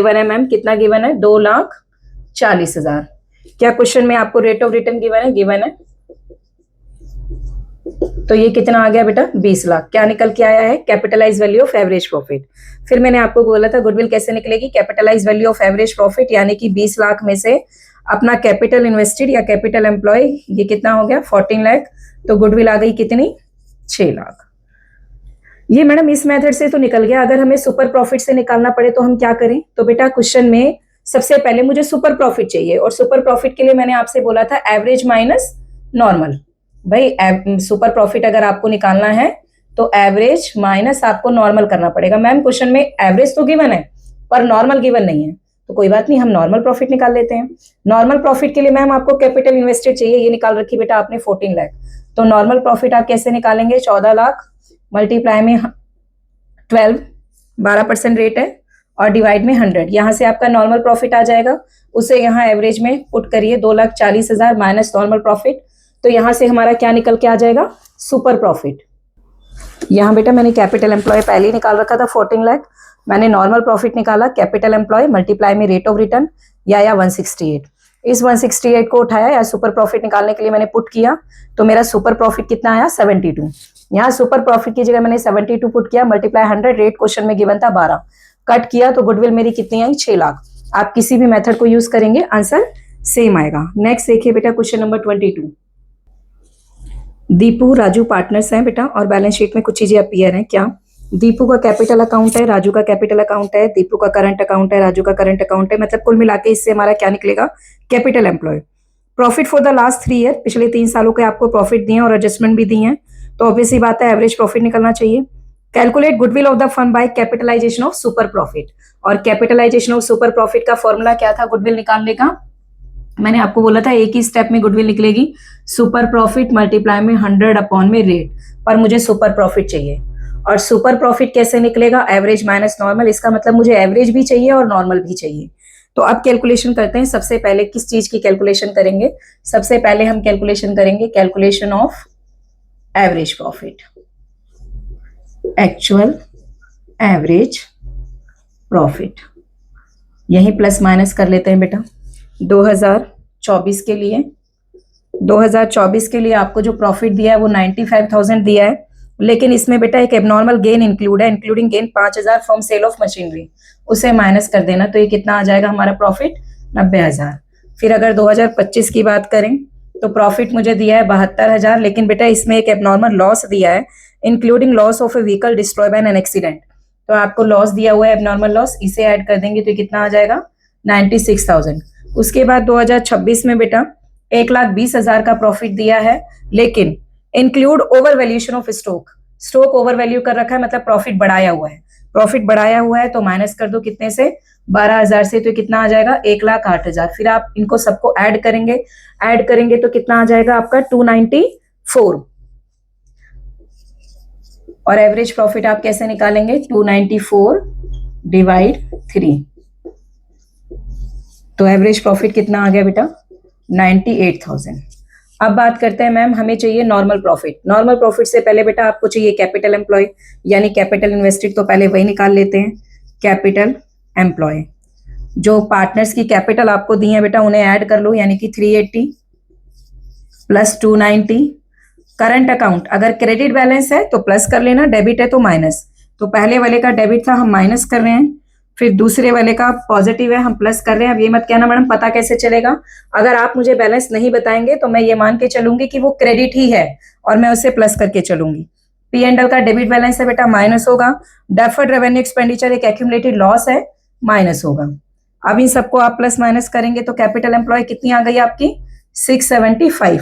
Speaker 1: है मैम, कितना गिवन है, 2,40,000। क्या क्वेश्चन में आपको रेट ऑफ रिटर्न गिवन है, तो ये कितना आ गया बेटा, 20 लाख। क्या निकल के आया है, capitalize value of average profit. फिर मैंने आपको बोला था गुडविल कैसे निकलेगी, capitalize value of average profit, यानी कि 20 लाख में से अपना कैपिटल इन्वेस्टेड या कैपिटल एम्प्लॉय ये कितना हो गया, 14 लाख। तो गुडविल आ गई कितनी, 6 लाख। ये मैडम इस मेथड से तो निकल गया। अगर हमें सुपर प्रॉफिट से निकालना पड़े तो हम क्या करें, तो बेटा क्वेश्चन में सबसे पहले मुझे सुपर प्रॉफिट चाहिए, और सुपर प्रॉफिट के लिए मैंने आपसे बोला था एवरेज माइनस नॉर्मल। भाई सुपर प्रॉफिट अगर आपको निकालना है तो एवरेज माइनस आपको नॉर्मल करना पड़ेगा। मैम क्वेश्चन में एवरेज तो गिवन है पर नॉर्मल गिवन नहीं है, तो कोई बात नहीं, हम नॉर्मल प्रॉफिट निकाल लेते हैं। नॉर्मल प्रॉफिट के लिए मैम आपको कैपिटल इन्वेस्टेड चाहिए, ये निकाल रखी बेटा आपने 14 लाख। तो नॉर्मल प्रॉफिट आप कैसे निकालेंगे, 14 लाख मल्टीप्लाई में 12, 12% रेट है, और डिवाइड में 100। यहाँ से आपका नॉर्मल प्रॉफिट आ जाएगा, उसे यहाँ एवरेज में पुट करिए, 2,40,000 माइनस नॉर्मल प्रॉफिट। तो यहाँ से हमारा क्या निकल के आ जाएगा, सुपर प्रॉफिट। यहाँ बेटा मैंने कैपिटल एम्प्लॉय पहले ही निकाल रखा था 14 लाख, मैंने नॉर्मल प्रॉफिट निकाला, कैपिटल एम्प्लॉय मल्टीप्लाई में रेट ऑफ रिटर्न या 168। इस 168 को उठाया या सुपर प्रॉफिट निकालने के लिए मैंने पुट किया, तो मेरा सुपर प्रॉफिट कितना आया, 72। यहाँ सुपर प्रॉफिट की जगह मैंने 72 पुट किया, मल्टीप्लाई 100, रेट क्वेश्चन में गिवन था 12, कट किया तो गुडविल मेरी कितनी आई, 6 लाख। आप किसी भी मेथड को यूज करेंगे आंसर सेम आएगा। नेक्स्ट देखिए बेटा question number 22। Deepu Raju partners हैं बेटा, और बैलेंस शीट में कुछ चीजें अपीयर हैं। क्या, दीपू का कैपिटल अकाउंट है, राजू का कैपिटल अकाउंट है, दीपू का करंट अकाउंट है, राजू का करंट अकाउंट है, मतलब कुल मिला के इससे हमारा क्या निकलेगा, capital employ. Profit for the last 3 year, पिछले 3 सालों के आपको प्रॉफिट दिए और एडजस्टमेंट भी दिए हैं, तो ऑब्वियसली बात है एवरेज प्रॉफिट निकलना चाहिए। Calculate goodwill of the firm by capitalization of super profit, और कैपिटलाइजेशन ऑफ सुपर प्रॉफिट का फॉर्मूला क्या था गुडविल निकालने का, मैंने आपको बोला था एक ही स्टेप में गुडविल निकलेगी, सुपर प्रॉफिट मल्टीप्लाई में 100 अपॉन में रेट, पर मुझे सुपर प्रॉफिट चाहिए। और सुपर प्रॉफिट कैसे निकलेगा, एवरेज माइनस नॉर्मल, इसका मतलब मुझे एवरेज भी चाहिए और नॉर्मल भी चाहिए। तो अब कैलकुलेशन करते हैं। सबसे पहले किस चीज की कैलकुलेशन करेंगे, सबसे पहले हम कैलकुलेशन करेंगे calculation of average profit, actual average profit. यही प्लस माइनस कर लेते हैं बेटा। 2024 के लिए आपको जो प्रॉफिट दिया है वो 95,000 दिया है, लेकिन इसमें बेटा एक एबनॉर्मल गेन इंक्लूड है, including gain 5,000 from sale of machinery, उसे माइनस कर देना, तो ये कितना आ जाएगा हमारा प्रॉफिट, 90,000। फिर अगर 2025 की बात करें तो प्रॉफिट मुझे दिया है 72,000, लेकिन बेटा इसमें एक एबनॉर्मल लॉस दिया है, including loss of a vehicle destroy by an accident, तो आपको लॉस दिया हुआ है एबनॉर्मल लॉस, इसे ऐड कर देंगे तो कितना आ जाएगा, 96,000। उसके बाद 2026 में बेटा 1,20,000 का प्रॉफिट दिया है, लेकिन include over valuation of stock over value कर रखा है, मतलब प्रॉफिट बढ़ाया हुआ है, तो माइनस कर दो कितने से, 12,000 से, तो कितना आ जाएगा 1,08,000। फिर आप इनको सबको ऐड करेंगे तो कितना आ जाएगा आपका 294। और एवरेज प्रॉफिट आप कैसे निकालेंगे, 294 डिवाइड 3, तो एवरेज प्रॉफिट कितना आ गया बेटा, 98,000। अब बात करते हैं मैम हमें चाहिए नॉर्मल प्रॉफिट। नॉर्मल प्रॉफिट से पहले बेटा आपको चाहिए कैपिटल एम्प्लॉय यानी कैपिटल इन्वेस्टेड, तो पहले वही निकाल लेते हैं। कैपिटल एम्प्लॉय, जो पार्टनर्स की कैपिटल आपको दी है बेटा उन्हें ऐड कर लो, यानी कि 380 प्लस 290। करंट अकाउंट अगर क्रेडिट बैलेंस है तो प्लस कर लेना, डेबिट है तो माइनस, तो पहले वाले का डेबिट था हम माइनस कर रहे हैं, फिर दूसरे वाले का पॉजिटिव है हम प्लस कर रहे हैं। अब ये मत कहना मैडम पता कैसे चलेगा, अगर आप मुझे बैलेंस नहीं बताएंगे तो मैं ये मान के चलूंगी कि वो क्रेडिट ही है और मैं उसे प्लस करके चलूंगी। पी एंड एल का डेबिट बैलेंस है बेटा माइनस होगा, डेफर्ड रेवेन्यू एक्सपेंडिचर एक एक्यूमुलेटेड लॉस है माइनस होगा। अब इन सबको आप प्लस माइनस करेंगे तो कैपिटल एम्प्लॉय कितनी आ गई आपकी 675।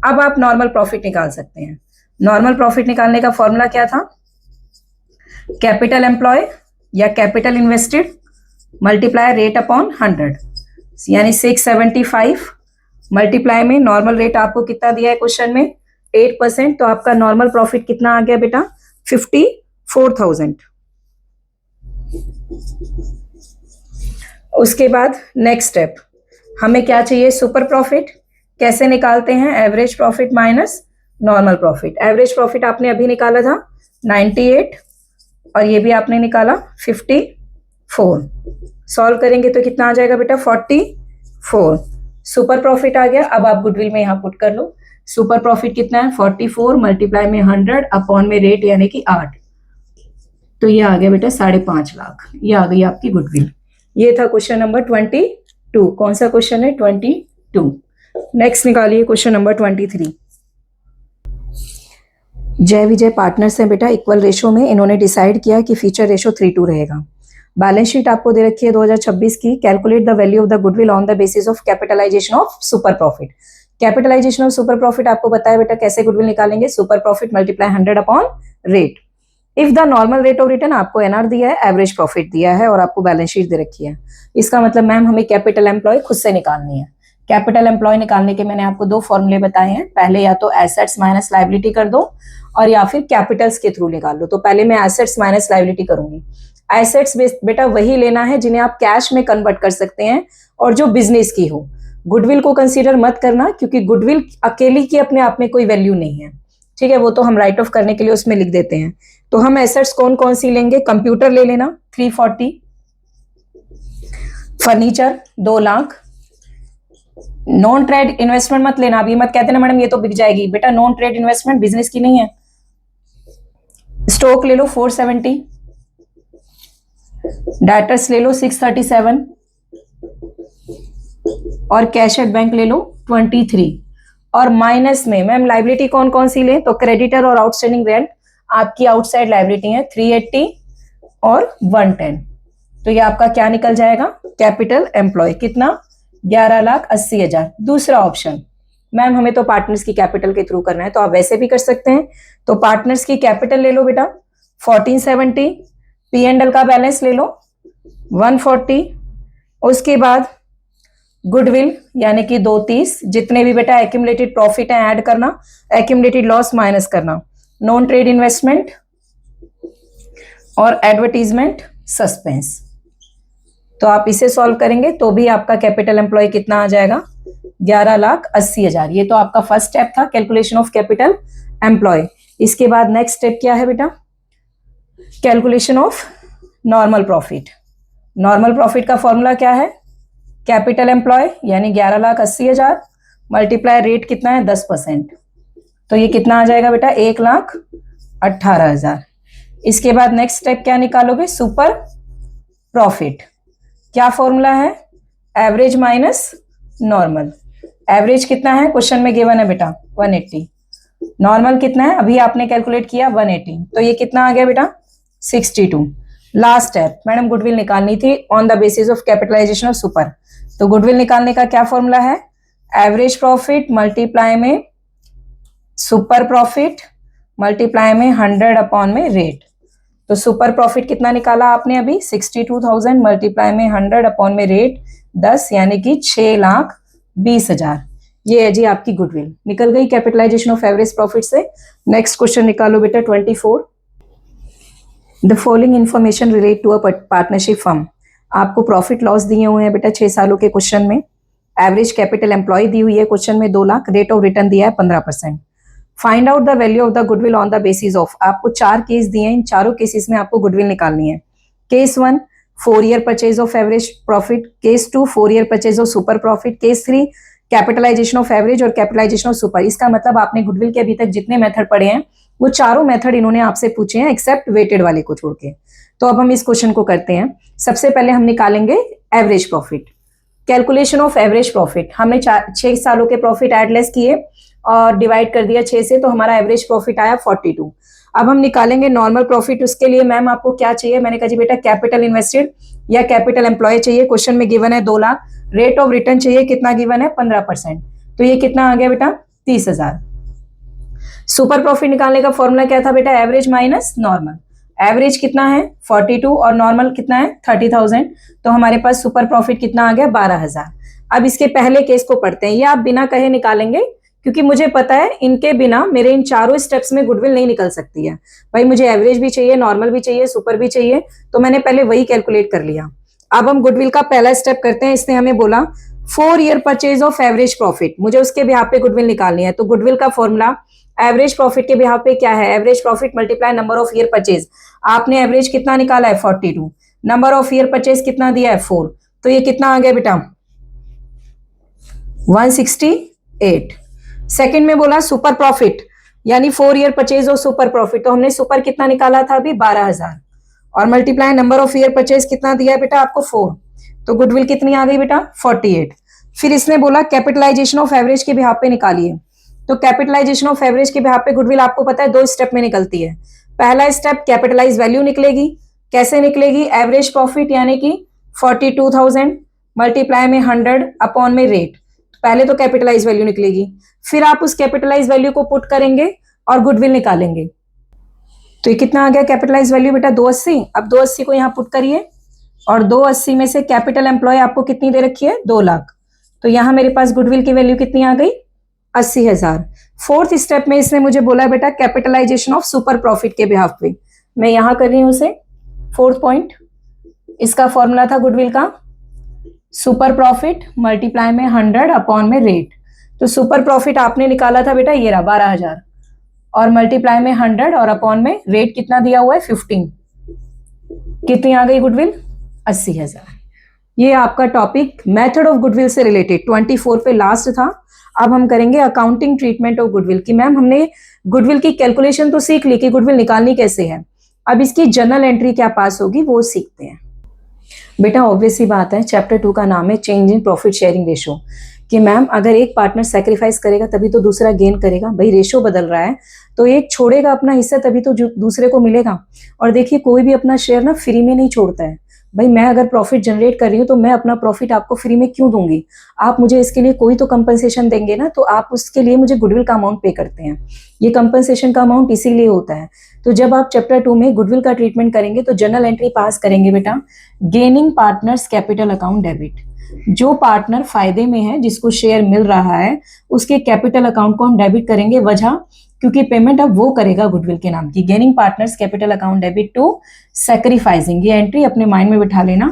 Speaker 1: अब आप नॉर्मल प्रॉफिट निकाल सकते हैं। नॉर्मल प्रॉफिट निकालने का फॉर्मूला क्या था, कैपिटल एम्प्लॉय या capital invested multiply rate upon 100, यानी 675 मल्टीप्लाई में नॉर्मल रेट आपको कितना दिया है क्वेश्चन में 8%, तो आपका नॉर्मल प्रॉफिट कितना आ गया बेटा 54,000। उसके बाद नेक्स्ट स्टेप हमें क्या चाहिए, सुपर प्रॉफिट। कैसे निकालते हैं, average profit minus normal profit. Average profit आपने अभी निकाला था 98 और ये भी आपने निकाला 54। सॉल्व करेंगे तो कितना आ जाएगा बेटा 44। सुपर प्रॉफिट आ गया। अब आप गुडविल में यहाँ पुट कर लो। सुपर प्रॉफिट कितना है 44 मल्टीप्लाई में 100 अपॉन में रेट यानी कि 8, तो ये आ गया बेटा 5.5 लाख। ये आ गई आपकी गुडविल। ये था क्वेश्चन नंबर 22। कौन सा क्वेश्चन है 22। नेक्स्ट निकालिए क्वेश्चन नंबर 23। जय विजय पार्टनर्स हैं बेटा, इक्वल रेशो में इन्होंने डिसाइड किया कि फ्यूचर रेशो 3:2 रहेगा। बैलेंस शीट आपको दे रखी है 2026 की। Calculate the value of the goodwill on the basis of capitalization of super profit. Capitalization of super profit आपको बताया बेटा कैसे गुडविल निकालेंगे, super profit multiply 100 upon rate. If the normal rate of return आपको एनआर दिया है, average profit दिया है और आपको बैलेंस शीट दे रखी है। इसका मतलब मैम हमें कैपिटल एम्प्लॉय खुद से निकालनी है। कैपिटल एम्प्लॉय निकालने के मैंने आपको 2 फॉर्मूले बताए हैं। पहले या तो एसेट्स माइनस लायबिलिटी कर दो और या फिर कैपिटल्स के थ्रू निकाल लो। तो पहले मैं एसेट्स माइनस लायबिलिटी करूंगी। एसेट्स बेटा वही लेना है जिन्हें आप कैश में कन्वर्ट कर सकते हैं और जो बिजनेस की हो। गुडविल को कंसीडर मत करना क्योंकि गुडविल अकेली की अपने आप में कोई वैल्यू नहीं है, ठीक है। वो तो हम राइट ऑफ करने के लिए उसमें लिख देते हैं। तो हम एसेट्स कौन कौन सी लेंगे, कंप्यूटर ले लेना 340, furniture 2 lakh. Non trade investment मत लेना। अभी मत कहते ना मैडम ये तो बिक जाएगी, बेटा नॉन ट्रेड इन्वेस्टमेंट बिजनेस की नहीं है। स्टॉक ले लो 470, डायरेक्टर्स ले लो 637 और कैश एट बैंक ले लो 23। और माइनस में मैम लाइबिलिटी कौन कौन सी ले, तो क्रेडिटर और आउटस्टैंडिंग रेंट आपकी आउटसाइड लाइबिलिटी है 380 और 110। तो ये आपका क्या निकल जाएगा, कैपिटल एम्प्लॉय कितना 11,80,000। दूसरा ऑप्शन मैम हमें तो पार्टनर्स की कैपिटल के थ्रू करना है, तो आप वैसे भी कर सकते हैं। तो पार्टनर्स की कैपिटल ले लो बेटा 1470, P&L का बैलेंस ले लो 140। उसके बाद गुडविल यानी कि 230, जितने भी बेटा एक्यूमुलेटेड प्रॉफिट है ऐड करना, एक्यूमुलेटेड लॉस माइनस करना, नॉन ट्रेड इन्वेस्टमेंट और एडवर्टीजमेंट सस्पेंस। तो आप इसे सॉल्व करेंगे तो भी आपका कैपिटल एम्प्लॉय कितना आ जाएगा 11,80,000। ये तो आपका फर्स्ट स्टेप था कैलकुलेशन ऑफ कैपिटल एम्प्लॉय। इसके बाद नेक्स्ट स्टेप क्या है बेटा, calculation of normal profit. Normal profit का फॉर्मूला क्या है, कैपिटल एम्प्लॉय यानी 11,80,000 मल्टीप्लाई रेट कितना है 10%, तो ये कितना आ जाएगा बेटा 1,18,000। इसके बाद नेक्स्ट स्टेप क्या निकालोगे, सुपर प्रॉफिट। क्या फॉर्मूला है, एवरेज माइनस नॉर्मल। एवरेज कितना है क्वेश्चन में गिवन है बेटा 180, नॉर्मल कितना है अभी आपने कैलकुलेट किया 180, तो ये कितना आ गया बेटा 62। लास्ट स्टेप मैडम गुडविल निकालनी थी on the basis of capitalization of super. तो गुडविल निकालने का क्या फॉर्मूला है, एवरेज प्रॉफिट मल्टीप्लाई में सुपर प्रॉफिट मल्टीप्लाई में 100 अपॉन में रेट। तो सुपर प्रॉफिट कितना निकाला आपने अभी 62,000 मल्टीप्लाई में 100 अपॉन में रेट 10 यानी कि 6,20,000। ये है जी आपकी गुडविल निकल गई कैपिटलाइजेशन ऑफ एवरेज प्रॉफिट से। नेक्स्ट क्वेश्चन निकालो बेटा 24। The following information relate to a partnership firm. आपको प्रॉफिट लॉस दिए हुए हैं बेटा 6 सालों के क्वेश्चन में। एवरेज कैपिटल एम्प्लॉय दी हुई है क्वेश्चन में 2 लाख, रेट ऑफ रिटर्न दिया है 15%। Find out the value of the goodwill on the basis of. आपको 4 केस दिए हैं, इन चारों केसेस में आपको गुडविल निकालनी है। Case 1 4 year purchase of average profit, case 2 4 year purchase of super profit, case 3 capitalization of average और कैपिटलाइजेशन ऑफ सुपर। इसका मतलब आपने गुडविल के अभी तक जितने मेथड पढ़े हैं वो चारों मेथड इन्होंने आपसे पूछे हैं एक्सेप्ट वेटेड वाले को छोड़ के। तो अब हम इस क्वेश्चन को करते हैं। सबसे पहले हम निकालेंगे average profit. Calculation of average profit, हमने 6 सालों के प्रॉफिट एड लेस किए और डिवाइड कर दिया 6 से, तो हमारा एवरेज प्रॉफिट आया 42। अब हम निकालेंगे नॉर्मल प्रॉफिट। उसके लिए मैम आपको क्या चाहिए, मैंने कहा जी बेटा कैपिटल इन्वेस्टेड या कैपिटल एम्प्लॉय चाहिए। क्वेश्चन में गिवन है 2 लाख, रेट ऑफ रिटर्न चाहिए कितना गिवन है 15%, तो ये कितना आ गया बेटा 30,000। सुपर प्रॉफिट निकालने का फॉर्मूला क्या था बेटा, एवरेज माइनस नॉर्मल। एवरेज कितना है 42 और नॉर्मल कितना है 30,000, तो हमारे पास सुपर प्रॉफिट कितना आ गया 12,000। अब इसके पहले केस को पढ़ते हैं, ये आप बिना कहे निकालेंगे क्योंकि मुझे पता है इनके बिना मेरे इन चारों स्टेप्स में गुडविल नहीं निकल सकती है। भाई मुझे एवरेज भी चाहिए, नॉर्मल भी चाहिए, सुपर भी चाहिए, तो मैंने पहले वही कैलकुलेट कर लिया। अब हम गुडविल का पहला स्टेप करते हैं। इसने हमें बोला 4 year purchase of average profit, मुझे उसके बिहाफ पे गुडविल निकालनी है। तो गुडविल का फॉर्मूला एवरेज प्रॉफिट के बिहाफ पे क्या है, average profit multiply number of year purchase. आपने एवरेज कितना निकाला है 42, नंबर ऑफ ईयर परचेज कितना दिया है 4, तो ये कितना आ गया बेटा 168। सेकंड में बोला सुपर प्रॉफिट, यानी 4 ईयर परचेज और सुपर प्रॉफिट, तो हमने सुपर कितना निकाला था अभी 12,000 और multiply number of year purchase कितना दिया है बेटा आपको 4, तो गुडविल कितनी आ गई बेटा 48। फिर इसने बोला कैपिटलाइजेशन ऑफ एवरेज के बिहाफ पे निकालिए। तो कैपिटलाइजेशन ऑफ एवरेज के बिहाफ पे गुडविल आपको पता है 2 स्टेप में निकलती है। पहला स्टेप कैपिटलाइज वैल्यू निकलेगी, कैसे निकलेगी, एवरेज प्रॉफिट यानी कि 42,000 मल्टीप्लाई में 100 अपॉन में रेट, पहले तो कैपिटलाइज वैल्यू निकलेगी, फिर आप उस कैपिटलाइज वैल्यू को पुट करेंगे और गुडविल निकालेंगे। तो ये कितना आ गया कैपिटलाइज वैल्यू बेटा 280। अब 280 को यहाँ पुट करिए और 280 में से कैपिटल एम्प्लॉय आपको कितनी दे रखी है 2 लाख, तो यहाँ मेरे पास गुडविल की वैल्यू कितनी आ गई 80,000। फोर्थ स्टेप में इसने मुझे बोला बेटा कैपिटलाइजेशन ऑफ सुपर प्रॉफिट के बिहाफ पे, मैं यहाँ कर रही हूँ उसे फोर्थ पॉइंट। इसका फॉर्मूला था गुडविल का सुपर प्रॉफिट मल्टीप्लाई में 100 अपॉन में रेट। तो सुपर प्रॉफिट आपने निकाला था बेटा ये रहा 12,000 और मल्टीप्लाई में 100 और अपॉन में रेट कितना दिया हुआ है 15, कितनी आ गई गुडविल 80,000। ये आपका टॉपिक मेथड ऑफ गुडविल से रिलेटेड 24 पे लास्ट था। अब हम करेंगे अकाउंटिंग ट्रीटमेंट ऑफ गुडविल की। मैम हमने गुडविल की कैलकुलेशन तो सीख ली कि गुडविल निकालनी कैसे है, अब इसकी जर्नल एंट्री क्या पास होगी वो सीखते हैं। बेटा ऑब्वियस ही बात है, चैप्टर 2 का नाम है change in profit sharing ratio, कि मैम अगर एक पार्टनर सैक्रिफाइस करेगा तभी तो दूसरा गेन करेगा। भाई रेशो बदल रहा है तो एक छोड़ेगा अपना हिस्सा तभी तो दूसरे को मिलेगा। और देखिए कोई भी अपना शेयर ना फ्री में नहीं छोड़ता है। भाई मैं अगर प्रॉफिट जनरेट कर रही हूँ तो मैं अपना प्रॉफिट आपको फ्री में क्यों दूंगी, आप मुझे इसके लिए कोई तो कंपनसेशन देंगे ना, तो आप उसके लिए मुझे गुडविल का अमाउंट पे करते हैं। ये कंपनसेशन का अमाउंट इसीलिए होता है। तो जब आप चैप्टर 2 में गुडविल का ट्रीटमेंट करेंगे तो जर्नल एंट्री पास करेंगे बेटा gaining partners capital account debit. जो पार्टनर फायदे में है, जिसको शेयर मिल रहा है, उसके कैपिटल अकाउंट को हम डेबिट करेंगे। वजह क्योंकि पेमेंट अब वो करेगा गुडविल के नाम की। Gaining partners capital account debit to sacrificing, ये एंट्री अपने माइंड में बिठा लेना।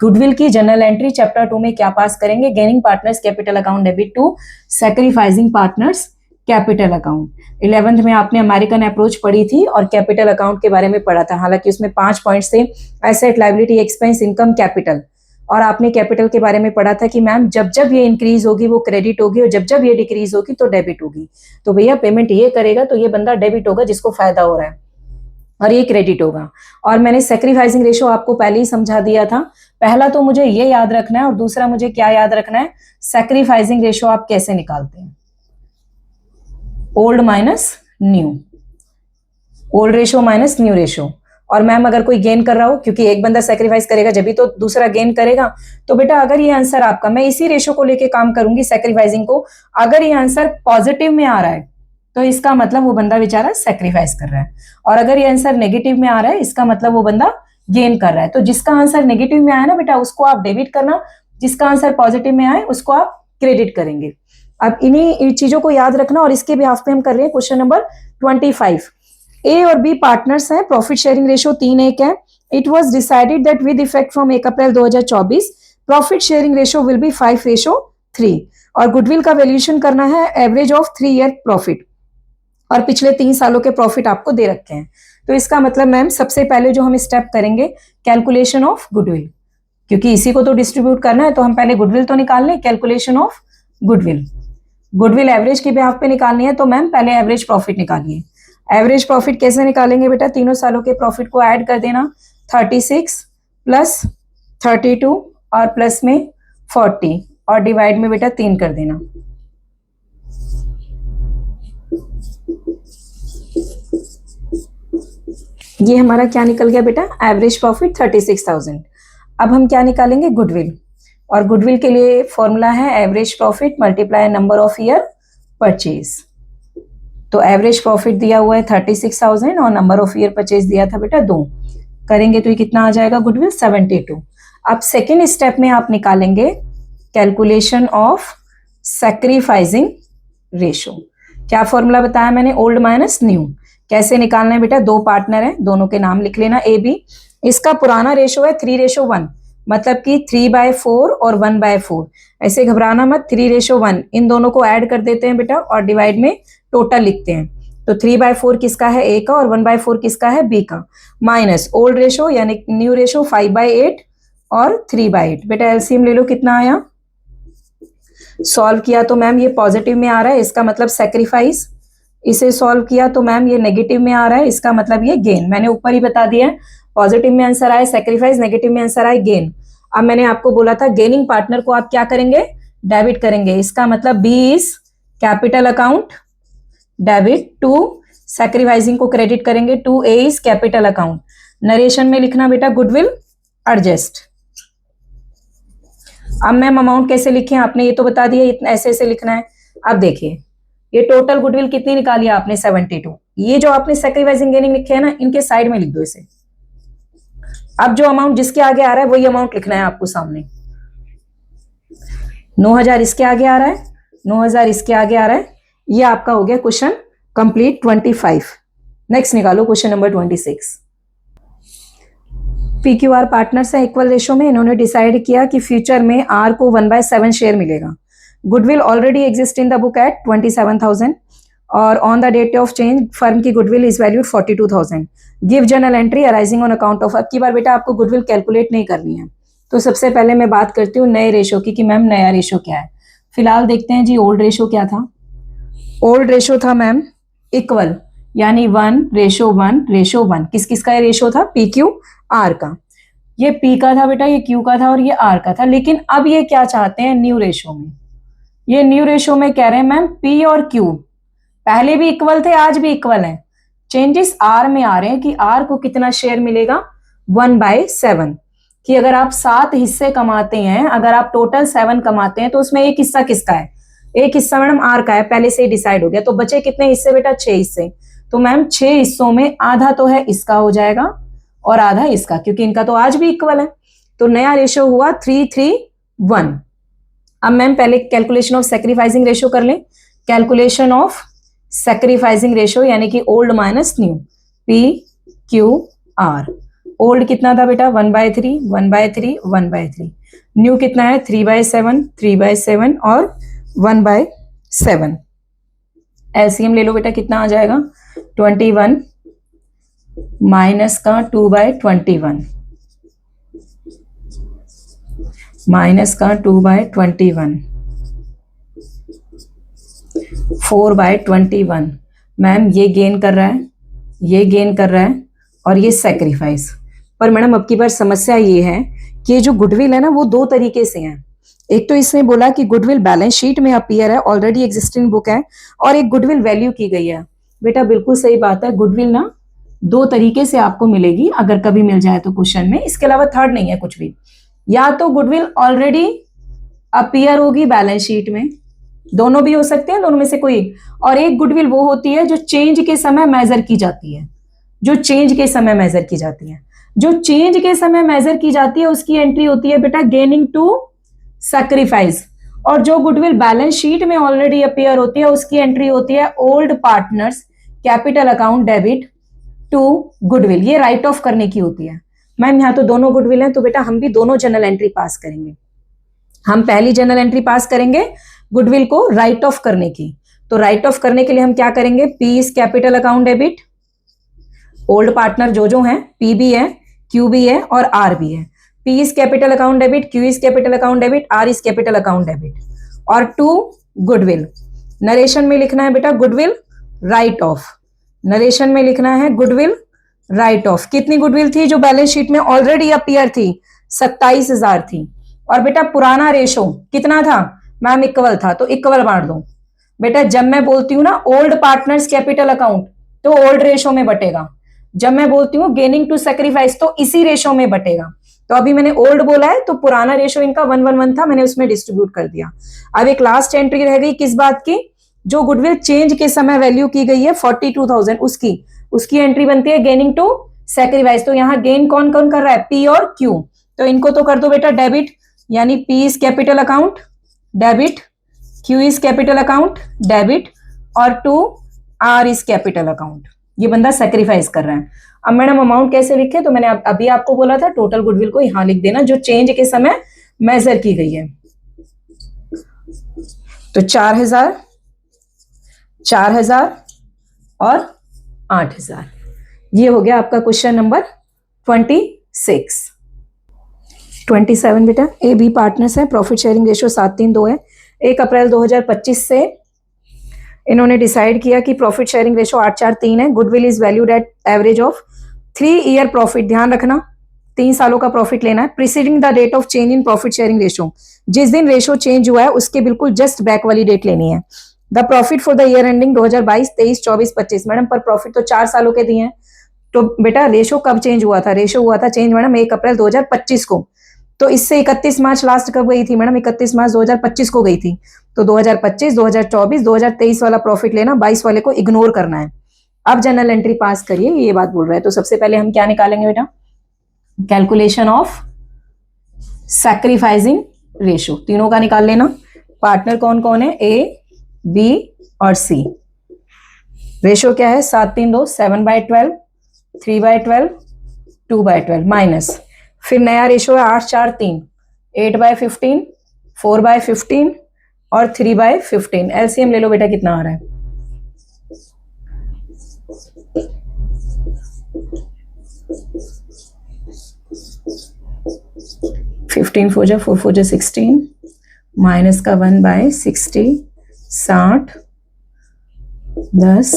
Speaker 1: गुडविल की जनरल एंट्री चैप्टर 2 में क्या पास करेंगे, gaining partners capital account debit to sacrificing partners capital account. 11th में आपने अमेरिकन अप्रोच पढ़ी थी और कैपिटल अकाउंट के बारे में पढ़ा था। हालांकि उसमें 5 पॉइंट्स थे, asset, liability, expense, income, capital. और आपने कैपिटल के बारे में पढ़ा था कि मैम जब जब ये इंक्रीज होगी वो क्रेडिट होगी और जब जब ये डिक्रीज होगी तो डेबिट होगी। तो भैया पेमेंट ये करेगा तो ये बंदा डेबिट होगा जिसको फायदा हो रहा है, और ये क्रेडिट होगा। और मैंने सैक्रिफाइसिंग रेशो आपको पहले ही समझा दिया था। पहला तो मुझे ये याद रखना है और दूसरा मुझे क्या याद रखना है, सैक्रिफाइसिंग रेशो आप कैसे निकालते हैं, old minus new, old ratio minus new ratio. और मैम अगर कोई गेन कर रहा हो, क्योंकि एक बंदा सैक्रिफाइस करेगा जब भी तो दूसरा गेन करेगा, तो बेटा अगर ये आंसर आपका, मैं इसी रेशो को लेके काम करूंगी सैक्रिफाइसिंग को, अगर ये आंसर पॉजिटिव में आ रहा है तो इसका मतलब वो बंदा बेचारा सैक्रिफाइस कर रहा है, और अगर ये आंसर नेगेटिव में आ रहा है इसका मतलब वो बंदा गेन कर रहा है। तो जिसका आंसर नेगेटिव में आया ना बेटा उसको आप डेबिट करना, जिसका आंसर पॉजिटिव में आए उसको आप क्रेडिट करेंगे। अब इन्हीं चीजों को याद रखना। और इसके बिहाफ पे हम कर रहे हैं क्वेश्चन नंबर 25। ए और बी पार्टनर्स हैं, प्रॉफिट शेयरिंग रेशो 3:1 है। It was decided that with effect from 1 April 2024 profit sharing ratio will be 5:3। और गुडविल का वैल्यूएशन करना है एवरेज ऑफ 3 ईयर प्रॉफिट, और पिछले 3 सालों के प्रॉफिट आपको दे रखे हैं। तो इसका मतलब मैम सबसे पहले जो हम स्टेप करेंगे कैलकुलेशन ऑफ गुडविल, क्योंकि इसी को तो डिस्ट्रीब्यूट करना है तो हम पहले गुडविल तो निकाल लें। Calculation of goodwill, goodwill average के बिहाफ पे निकालनी है तो मैम पहले एवरेज प्रॉफिट निकालिए। एवरेज प्रॉफिट कैसे निकालेंगे बेटा, तीनों सालों के प्रॉफिट को ऐड कर देना, 36 प्लस 32 और प्लस में 40 और डिवाइड में बेटा 3 कर देना। ये हमारा क्या निकल गया बेटा, एवरेज प्रॉफिट 36,000। अब हम क्या निकालेंगे, गुडविल, और गुडविल के लिए फॉर्मूला है average profit multiply number of year purchase. तो एवरेज प्रॉफिट दिया हुआ है 36,000 और नंबर ऑफ ईयर परचेज दिया था बेटा 2, करेंगे तो ये कितना आ जाएगा गुडविल 72। अब सेकेंड स्टेप में आप निकालेंगे कैलकुलेशन ऑफ सैक्रिफाइसिंग रेशो। क्या फॉर्मूला बताया मैंने, ओल्ड माइनस न्यू। कैसे निकालना है बेटा, दो पार्टनर है, दोनों के नाम लिख लेना ए बी। इसका पुराना रेशो है 3:1, मतलब कि 3/4 और 1/4। ऐसे घबराना मत, 3:1, इन दोनों को ऐड कर देते हैं बेटा और डिवाइड में टोटल लिखते हैं। तो 3/4 किसका है, ए का, और 1/4 किसका है, बी का। माइनस ओल्ड रेशो यानी न्यू रेशो 5/8 और 3/8। बेटा एलसीएम ले लो, कितना आया। सॉल्व किया तो मैम ये पॉजिटिव में आ रहा है, इसका मतलब सैक्रिफाइस। इसे सॉल्व किया तो मैम ये नेगेटिव में आ रहा है, इसका मतलब ये गेन। मैंने ऊपर ही बता दिया है, पॉजिटिव में आंसर आए सैक्रिफाइस, नेगेटिव में आंसर आए गेन। अब मैंने आपको बोला था गेनिंग पार्टनर को आप क्या करेंगे, डेबिट करेंगे। इसका मतलब B is capital account debit, to sacrificing को क्रेडिट करेंगे, to A is capital account. Narration में लिखना बेटा गुडविल एडजस्ट। अब मैम अमाउंट कैसे लिखें, आपने ये तो बता दिया, ऐसे ऐसे लिखना है। अब देखिए ये टोटल गुडविल कितनी निकाली आपने, 72। ये जो आपने सैक्रिफाइसिंग गेनिंग लिखे है ना, इनके साइड में लिख दो इसे। अब जो अमाउंट जिसके आगे आ रहा है वही अमाउंट लिखना है आपको सामने। 9000 इसके आगे आ रहा है, 9000 इसके आगे आ रहा है। ये आपका हो गया क्वेश्चन कंप्लीट 25। नेक्स्ट निकालो क्वेश्चन नंबर 26। PQR पार्टनर्स है इक्वल रेशो में। इन्होंने डिसाइड किया कि फ्यूचर में R को 1/7 शेयर मिलेगा। Goodwill already exist in the book at 27,000 और on the date of change firm की goodwill is valued 42,000। Give journal entry arising on account of. अब की बार बेटा आपको गुडविल कैलकुलेट नहीं करनी है, तो सबसे पहले मैं बात करती हूँ नए रेशो की कि मैम नया रेशो क्या है। फिलहाल देखते हैं जी ओल्ड रेशो क्या था। ओल्ड रेशो था मैम इक्वल, यानी 1:1:1। किस किस का रेशो था, PQR का। ये P का था बेटा, ये Q का था और ये R का था। लेकिन अब ये क्या चाहते हैं, न्यू रेशो में। ये न्यू रेशो में कह रहे हैं मैम P और Q पहले भी इक्वल थे, आज भी इक्वल हैं। चेंजेस R में आ रहे हैं कि R को कितना शेयर मिलेगा, 1/7। कि अगर आप 7 हिस्से कमाते हैं, अगर आप टोटल 7 कमाते हैं, तो उसमें एक हिस्सा किसका है, एक हिस्सा मैडम R का है, पहले से ही डिसाइड हो गया। तो बचे कितने हिस्से बेटा, 6 हिस्से। तो मैम 6 हिस्सों में आधा तो है इसका हो जाएगा और आधा इसका, क्योंकि इनका तो आज भी इक्वल है। तो नया रेशो हुआ 3:3:1। अब मैम पहले कैलकुलेशन ऑफ सैक्रिफाइसिंग रेशो कर लें। कैलकुलेशन ऑफ सैक्रिफाइसिंग रेशो यानी कि old minus new, PQR। Old कितना था बेटा, 1/3, 1/3, 1/3। न्यू कितना है, 3/7, 3/7 और 1/7। एलसीएम ले लो बेटा, कितना आ जाएगा, 21 माइनस का 2/21, माइनस का 2/21, 4/21। मैम ये गेन कर रहा है, ये गेन कर रहा है और ये सैक्रिफाइस। पर मैडम अब की बार समस्या ये है कि जो गुडविल है ना वो दो तरीके से है। एक तो इसने बोला कि गुडविल बैलेंस शीट में अपीयर है, ऑलरेडी एग्जिस्टिंग बुक है, और एक गुडविल वैल्यू की गई है। बेटा बिल्कुल सही बात है, गुडविल ना दो तरीके से आपको मिलेगी अगर कभी मिल जाए तो क्वेश्चन में, इसके अलावा थर्ड नहीं है कुछ भी। या तो गुडविल ऑलरेडी अपीयर होगी बैलेंस शीट में, दोनों भी हो सकते हैं, दोनों में से कोई। और एक गुडविल वो होती है जो चेंज के समय मेजर की जाती है, जो चेंज के समय मेजर की जाती है। जो चेंज के समय मेजर की जाती है उसकी एंट्री होती है बेटा गेनिंग टू सैक्रिफाइस, और जो गुडविल बैलेंस शीट में ऑलरेडी अपीयर होती है उसकी एंट्री होती है old partners capital account debit to goodwill. ये राइट ऑफ करने की होती है। मैम यहाँ तो दोनों गुडविल हैं, तो बेटा हम भी दोनों जनरल एंट्री पास करेंगे। हम पहली जनरल एंट्री पास करेंगे गुडविल को राइट ऑफ करने की। तो राइट ऑफ करने के लिए हम क्या करेंगे, P is capital account debit, old partner जो हैं, P भी है, Q भी है और R भी है। P is capital account debit, Q is capital account debit, R is capital account debit, और टू गुडविल। नरेशन में लिखना है बेटा गुडविल राइट ऑफ। नरेशन में लिखना है गुडविल राइट ऑफ। कितनी गुडविल थी जो बैलेंस शीट में ऑलरेडी अपीयर थी, 27,000 थी। और बेटा पुराना रेशो कितना था मैम, इक्वल था, तो इक्वल बांट दो। बेटा जब मैं बोलती हूँ ना ओल्ड पार्टनर्स कैपिटल अकाउंट, तो ओल्ड रेशो में बटेगा। जब मैं बोलती हूँ गेनिंग टू सैक्रिफाइस, तो इसी रेशो में बटेगा। तो अभी मैंने ओल्ड बोला है, तो पुराना रेशो इनका 1:1 था, मैंने उसमें डिस्ट्रीब्यूट कर दिया। अब एक लास्ट एंट्री रह गई किस बात की, जो गुडविल चेंज के समय वैल्यू की गई है 42,000, उसकी एंट्री बनती है गेनिंग टू सैक्रिफाइस। तो यहाँ गेन कौन कौन कर रहा है, P और Q। तो इनको तो कर दो बेटा डेबिट, यानी P is capital account debit, Q is capital account debit और 2 R इज कैपिटल अकाउंट। ये बंदा सेक्रीफाइस कर रहा है। अब मैडम अमाउंट कैसे लिखे, तो मैंने अभी आपको बोला था टोटल गुडविल को यहां लिख देना जो चेंज के समय मेजर की गई है। तो 4000, 4000 और 8000। ये हो गया आपका क्वेश्चन नंबर 26। 27 बेटा, ए बी पार्टनर्स है, प्रॉफिट शेयरिंग रेशियो 732 है। 1 अप्रैल 2025 से इन्होंने डिसाइड किया कि प्रॉफिट शेयरिंग रेशियो 843 है। Goodwill is valued at average of 3 year profit. ध्यान रखना 3 सालों का प्रॉफिट लेना है। Preceding the date of change in profit sharing ratio, जिस दिन रेशियो चेंज हुआ है उसके बिल्कुल जस्ट बैक वाली डेट लेनी है। The profit for the year ending 2022, 23, 24, 25। Madam पर प्रॉफिट तो 4 सालों के दिए हैं, तो बेटा रेशियो कब चेंज हुआ था? रेशियो हुआ था चेंज मैडम 1 अप्रैल 2025 को। तो इससे 31 मार्च लास्ट कब गई थी मैडम? 31 मार्च 2025 को गई थी। तो 2025, 2024, 2023 वाला प्रॉफिट लेना, 22 वाले को इग्नोर करना है। अब जनरल एंट्री पास करिए, ये बात बोल रहा है। तो सबसे पहले हम क्या निकालेंगे बेटा? कैलकुलेशन ऑफ सैक्रिफाइसिंग रेशियो, तीनों का निकाल लेना। पार्टनर कौन कौन है? ए, बी और सी। रेशियो क्या है? 732, 7/12, 3/12, 2/12 माइनस, फिर नया रेशियो है 843, 8/15, 4/15 और 3/15। एलसीएम ले लो बेटा, कितना आ रहा है? 15 4 जा 4 4 जा 16 माइनस का 1/60, 60, 10,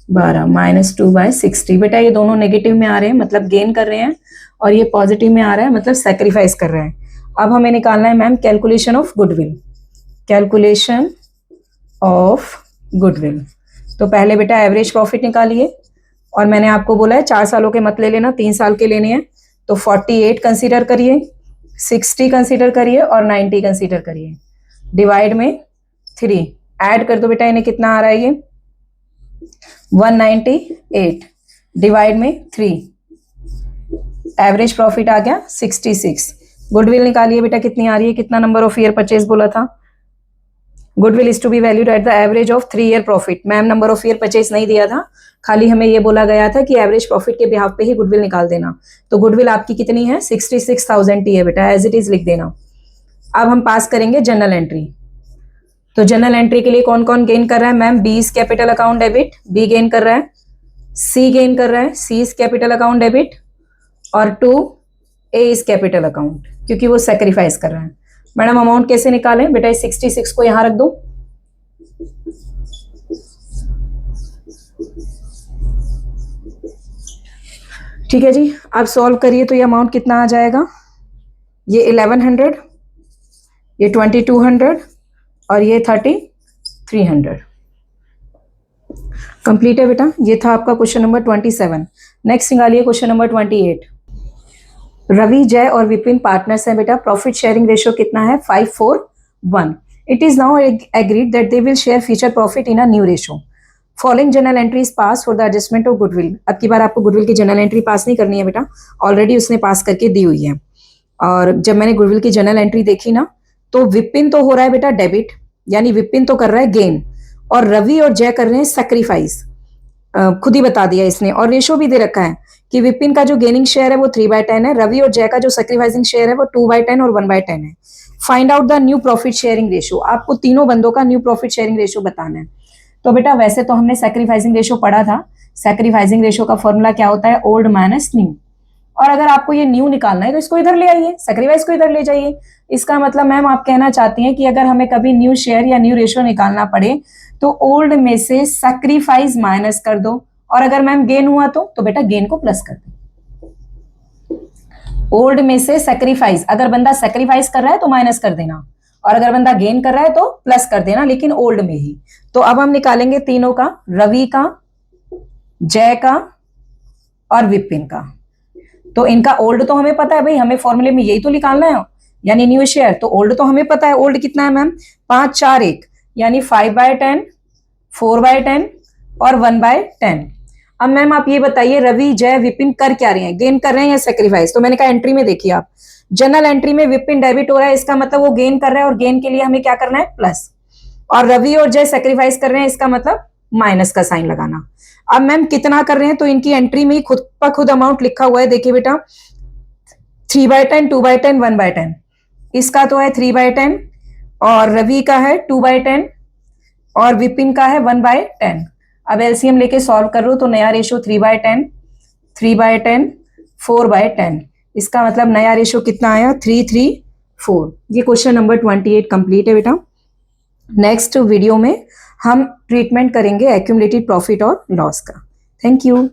Speaker 1: 12 माइनस 2/60। बेटा ये दोनों नेगेटिव में आ रहे हैं मतलब गेन कर रहे हैं, और ये पॉजिटिव में आ रहा है मतलब सैक्रिफाइस कर रहे हैं। अब हमें निकालना है ma'am calculation of goodwill. Calculation of goodwill, तो पहले बेटा एवरेज प्रॉफिट निकालिए, और मैंने आपको बोला है 4 सालों के मत ले लेना, 3 साल के लेने हैं। तो 48 कंसीडर करिए, 60 कंसीडर करिए और 90 कंसीडर करिए। डिवाइड में 3 ऐड कर दो बेटा, इन्हें कितना आ रहा है? ये 198 डिवाइड में 3, एवरेज प्रॉफिट आ गया 66। गुडविल निकालिए बेटा, कितनी आ रही है? कितना नंबर ऑफ ईयर परचेज बोला था? Goodwill is to be valued at the average of 3 year profit. Ma'am number of year purchase नहीं दिया था, खाली हमें ये बोला गया था कि एवरेज प्रॉफिट के बिहाफ पे ही गुडविल निकाल देना। तो गुडविल आपकी कितनी है? 66,000 टी है बेटा, एज इट इज लिख देना। अब हम पास करेंगे जनरल एंट्री। तो जनरल एंट्री के लिए कौन कौन गेन कर रहा है ma'am? B is capital account debit, B gain कर रहा है। सी गेन कर रहा है, C is capital account debit. और 2 ए इज कैपिटल अकाउंट, क्योंकि वो सेक्रीफाइस कर रहा है। मैडम अमाउंट कैसे निकालें? बेटा 66 को यहां रख दो, ठीक है जी। अब सॉल्व करिए तो ये अमाउंट कितना आ जाएगा? ये 1100, ये 2200 और ये 3300। कंप्लीट है बेटा। ये था आपका क्वेश्चन नंबर 27। नेक्स्ट निकालिए क्वेश्चन नंबर 28। रवि, जय और विपिन पार्टनर्स हैं बेटा। प्रॉफिट शेयरिंग रेशियो कितना है? 5:1। It is now agreed that they will share future profit in a new ratio. Following general entry is pass for the adjustment of goodwill. अब की बार आपको गुडविल की जनरल एंट्री पास नहीं करनी है बेटा, ऑलरेडी उसने पास करके दी हुई है। और जब मैंने गुडविल की जनरल एंट्री देखी ना, तो विपिन तो हो रहा है बेटा डेबिट, यानी विपिन तो कर रहा है गेन, और रवि और जय कर रहे हैं सैक्रिफाइस। खुद ही बता दिया इसने, और रेशो भी दे रखा है कि विपिन का जो गेनिंग शेयर है वो 3/10 है, रवि और जय का जो सैक्रिफाइसिंग शेयर है वो 2/10 और 1/10 है। Find out the new profit sharing ratio. आपको तीनों बंदों का न्यू प्रॉफिट शेयरिंग रेशियो बताना है। तो बेटा वैसे तो हमने सैक्रिफाइसिंग रेशियो पढ़ा था। सैक्रिफाइसिंग रेशियो का फॉर्मूला क्या होता है? Old minus new. और अगर आपको ये न्यू निकालना है तो इसको इधर ले आइए, सैक्रिफाइस को इधर ले जाइए। इसका मतलब मैम आप कहना चाहती हैं कि अगर हमें कभी न्यू शेयर या न्यू रेशियो निकालना पड़े तो ओल्ड में से सैक्रिफाइस माइनस कर दो, और अगर मैम गेन हुआ तो बेटा गेन को प्लस कर दो। ओल्ड में से सैक्रिफाइस, अगर बंदा सैक्रिफाइस कर रहा है तो माइनस कर देना, और अगर बंदा गेन कर रहा है तो प्लस कर देना, लेकिन ओल्ड में ही। तो अब हम निकालेंगे तीनों का, रवि का, जय का और विपिन का। तो इनका ओल्ड तो हमें पता है भाई, हमें फॉर्मूले में यही तो निकालना है, यानी न्यू शेयर। तो ओल्ड तो हमें पता है, ओल्ड कितना है मैम? 5 4 1, यानी 5/10, 4/10 और 1/10। अब मैम आप ये बताइए, रवि, जय, विपिन कर क्या रहे हैं? गेन कर रहे हैं या सेक्रीफाइस? तो मैंने कहा एंट्री में देखिए आप, जनरल एंट्री में विपिन डेबिट हो रहा है, इसका मतलब वो गेन कर रहा है, और गेन के लिए हमें क्या करना है? प्लस। और रवि और जय सेक्रीफाइस कर रहे हैं, इसका मतलब माइनस का साइन लगाना। अब मैम कितना कर रहे हैं? तो इनकी एंट्री में ही खुद पर खुद अमाउंट लिखा हुआ है, देखिए बेटा, 3/10, 2/10, 1/10। इसका तो है 3/10, और रवि का है 2/10, और विपिन का है 1/10। अब एलसीएम लेके सॉल्व कर लो तो नया रेशो 3/10, 3/10, 4/10। इसका मतलब नया रेशो कितना आया? 3, 3, 4। ये क्वेश्चन नंबर 28 कंप्लीट है बेटा। नेक्स्ट वीडियो में हम ट्रीटमेंट करेंगे एक्यूमुलेटेड प्रॉफिट और लॉस का। Thank you.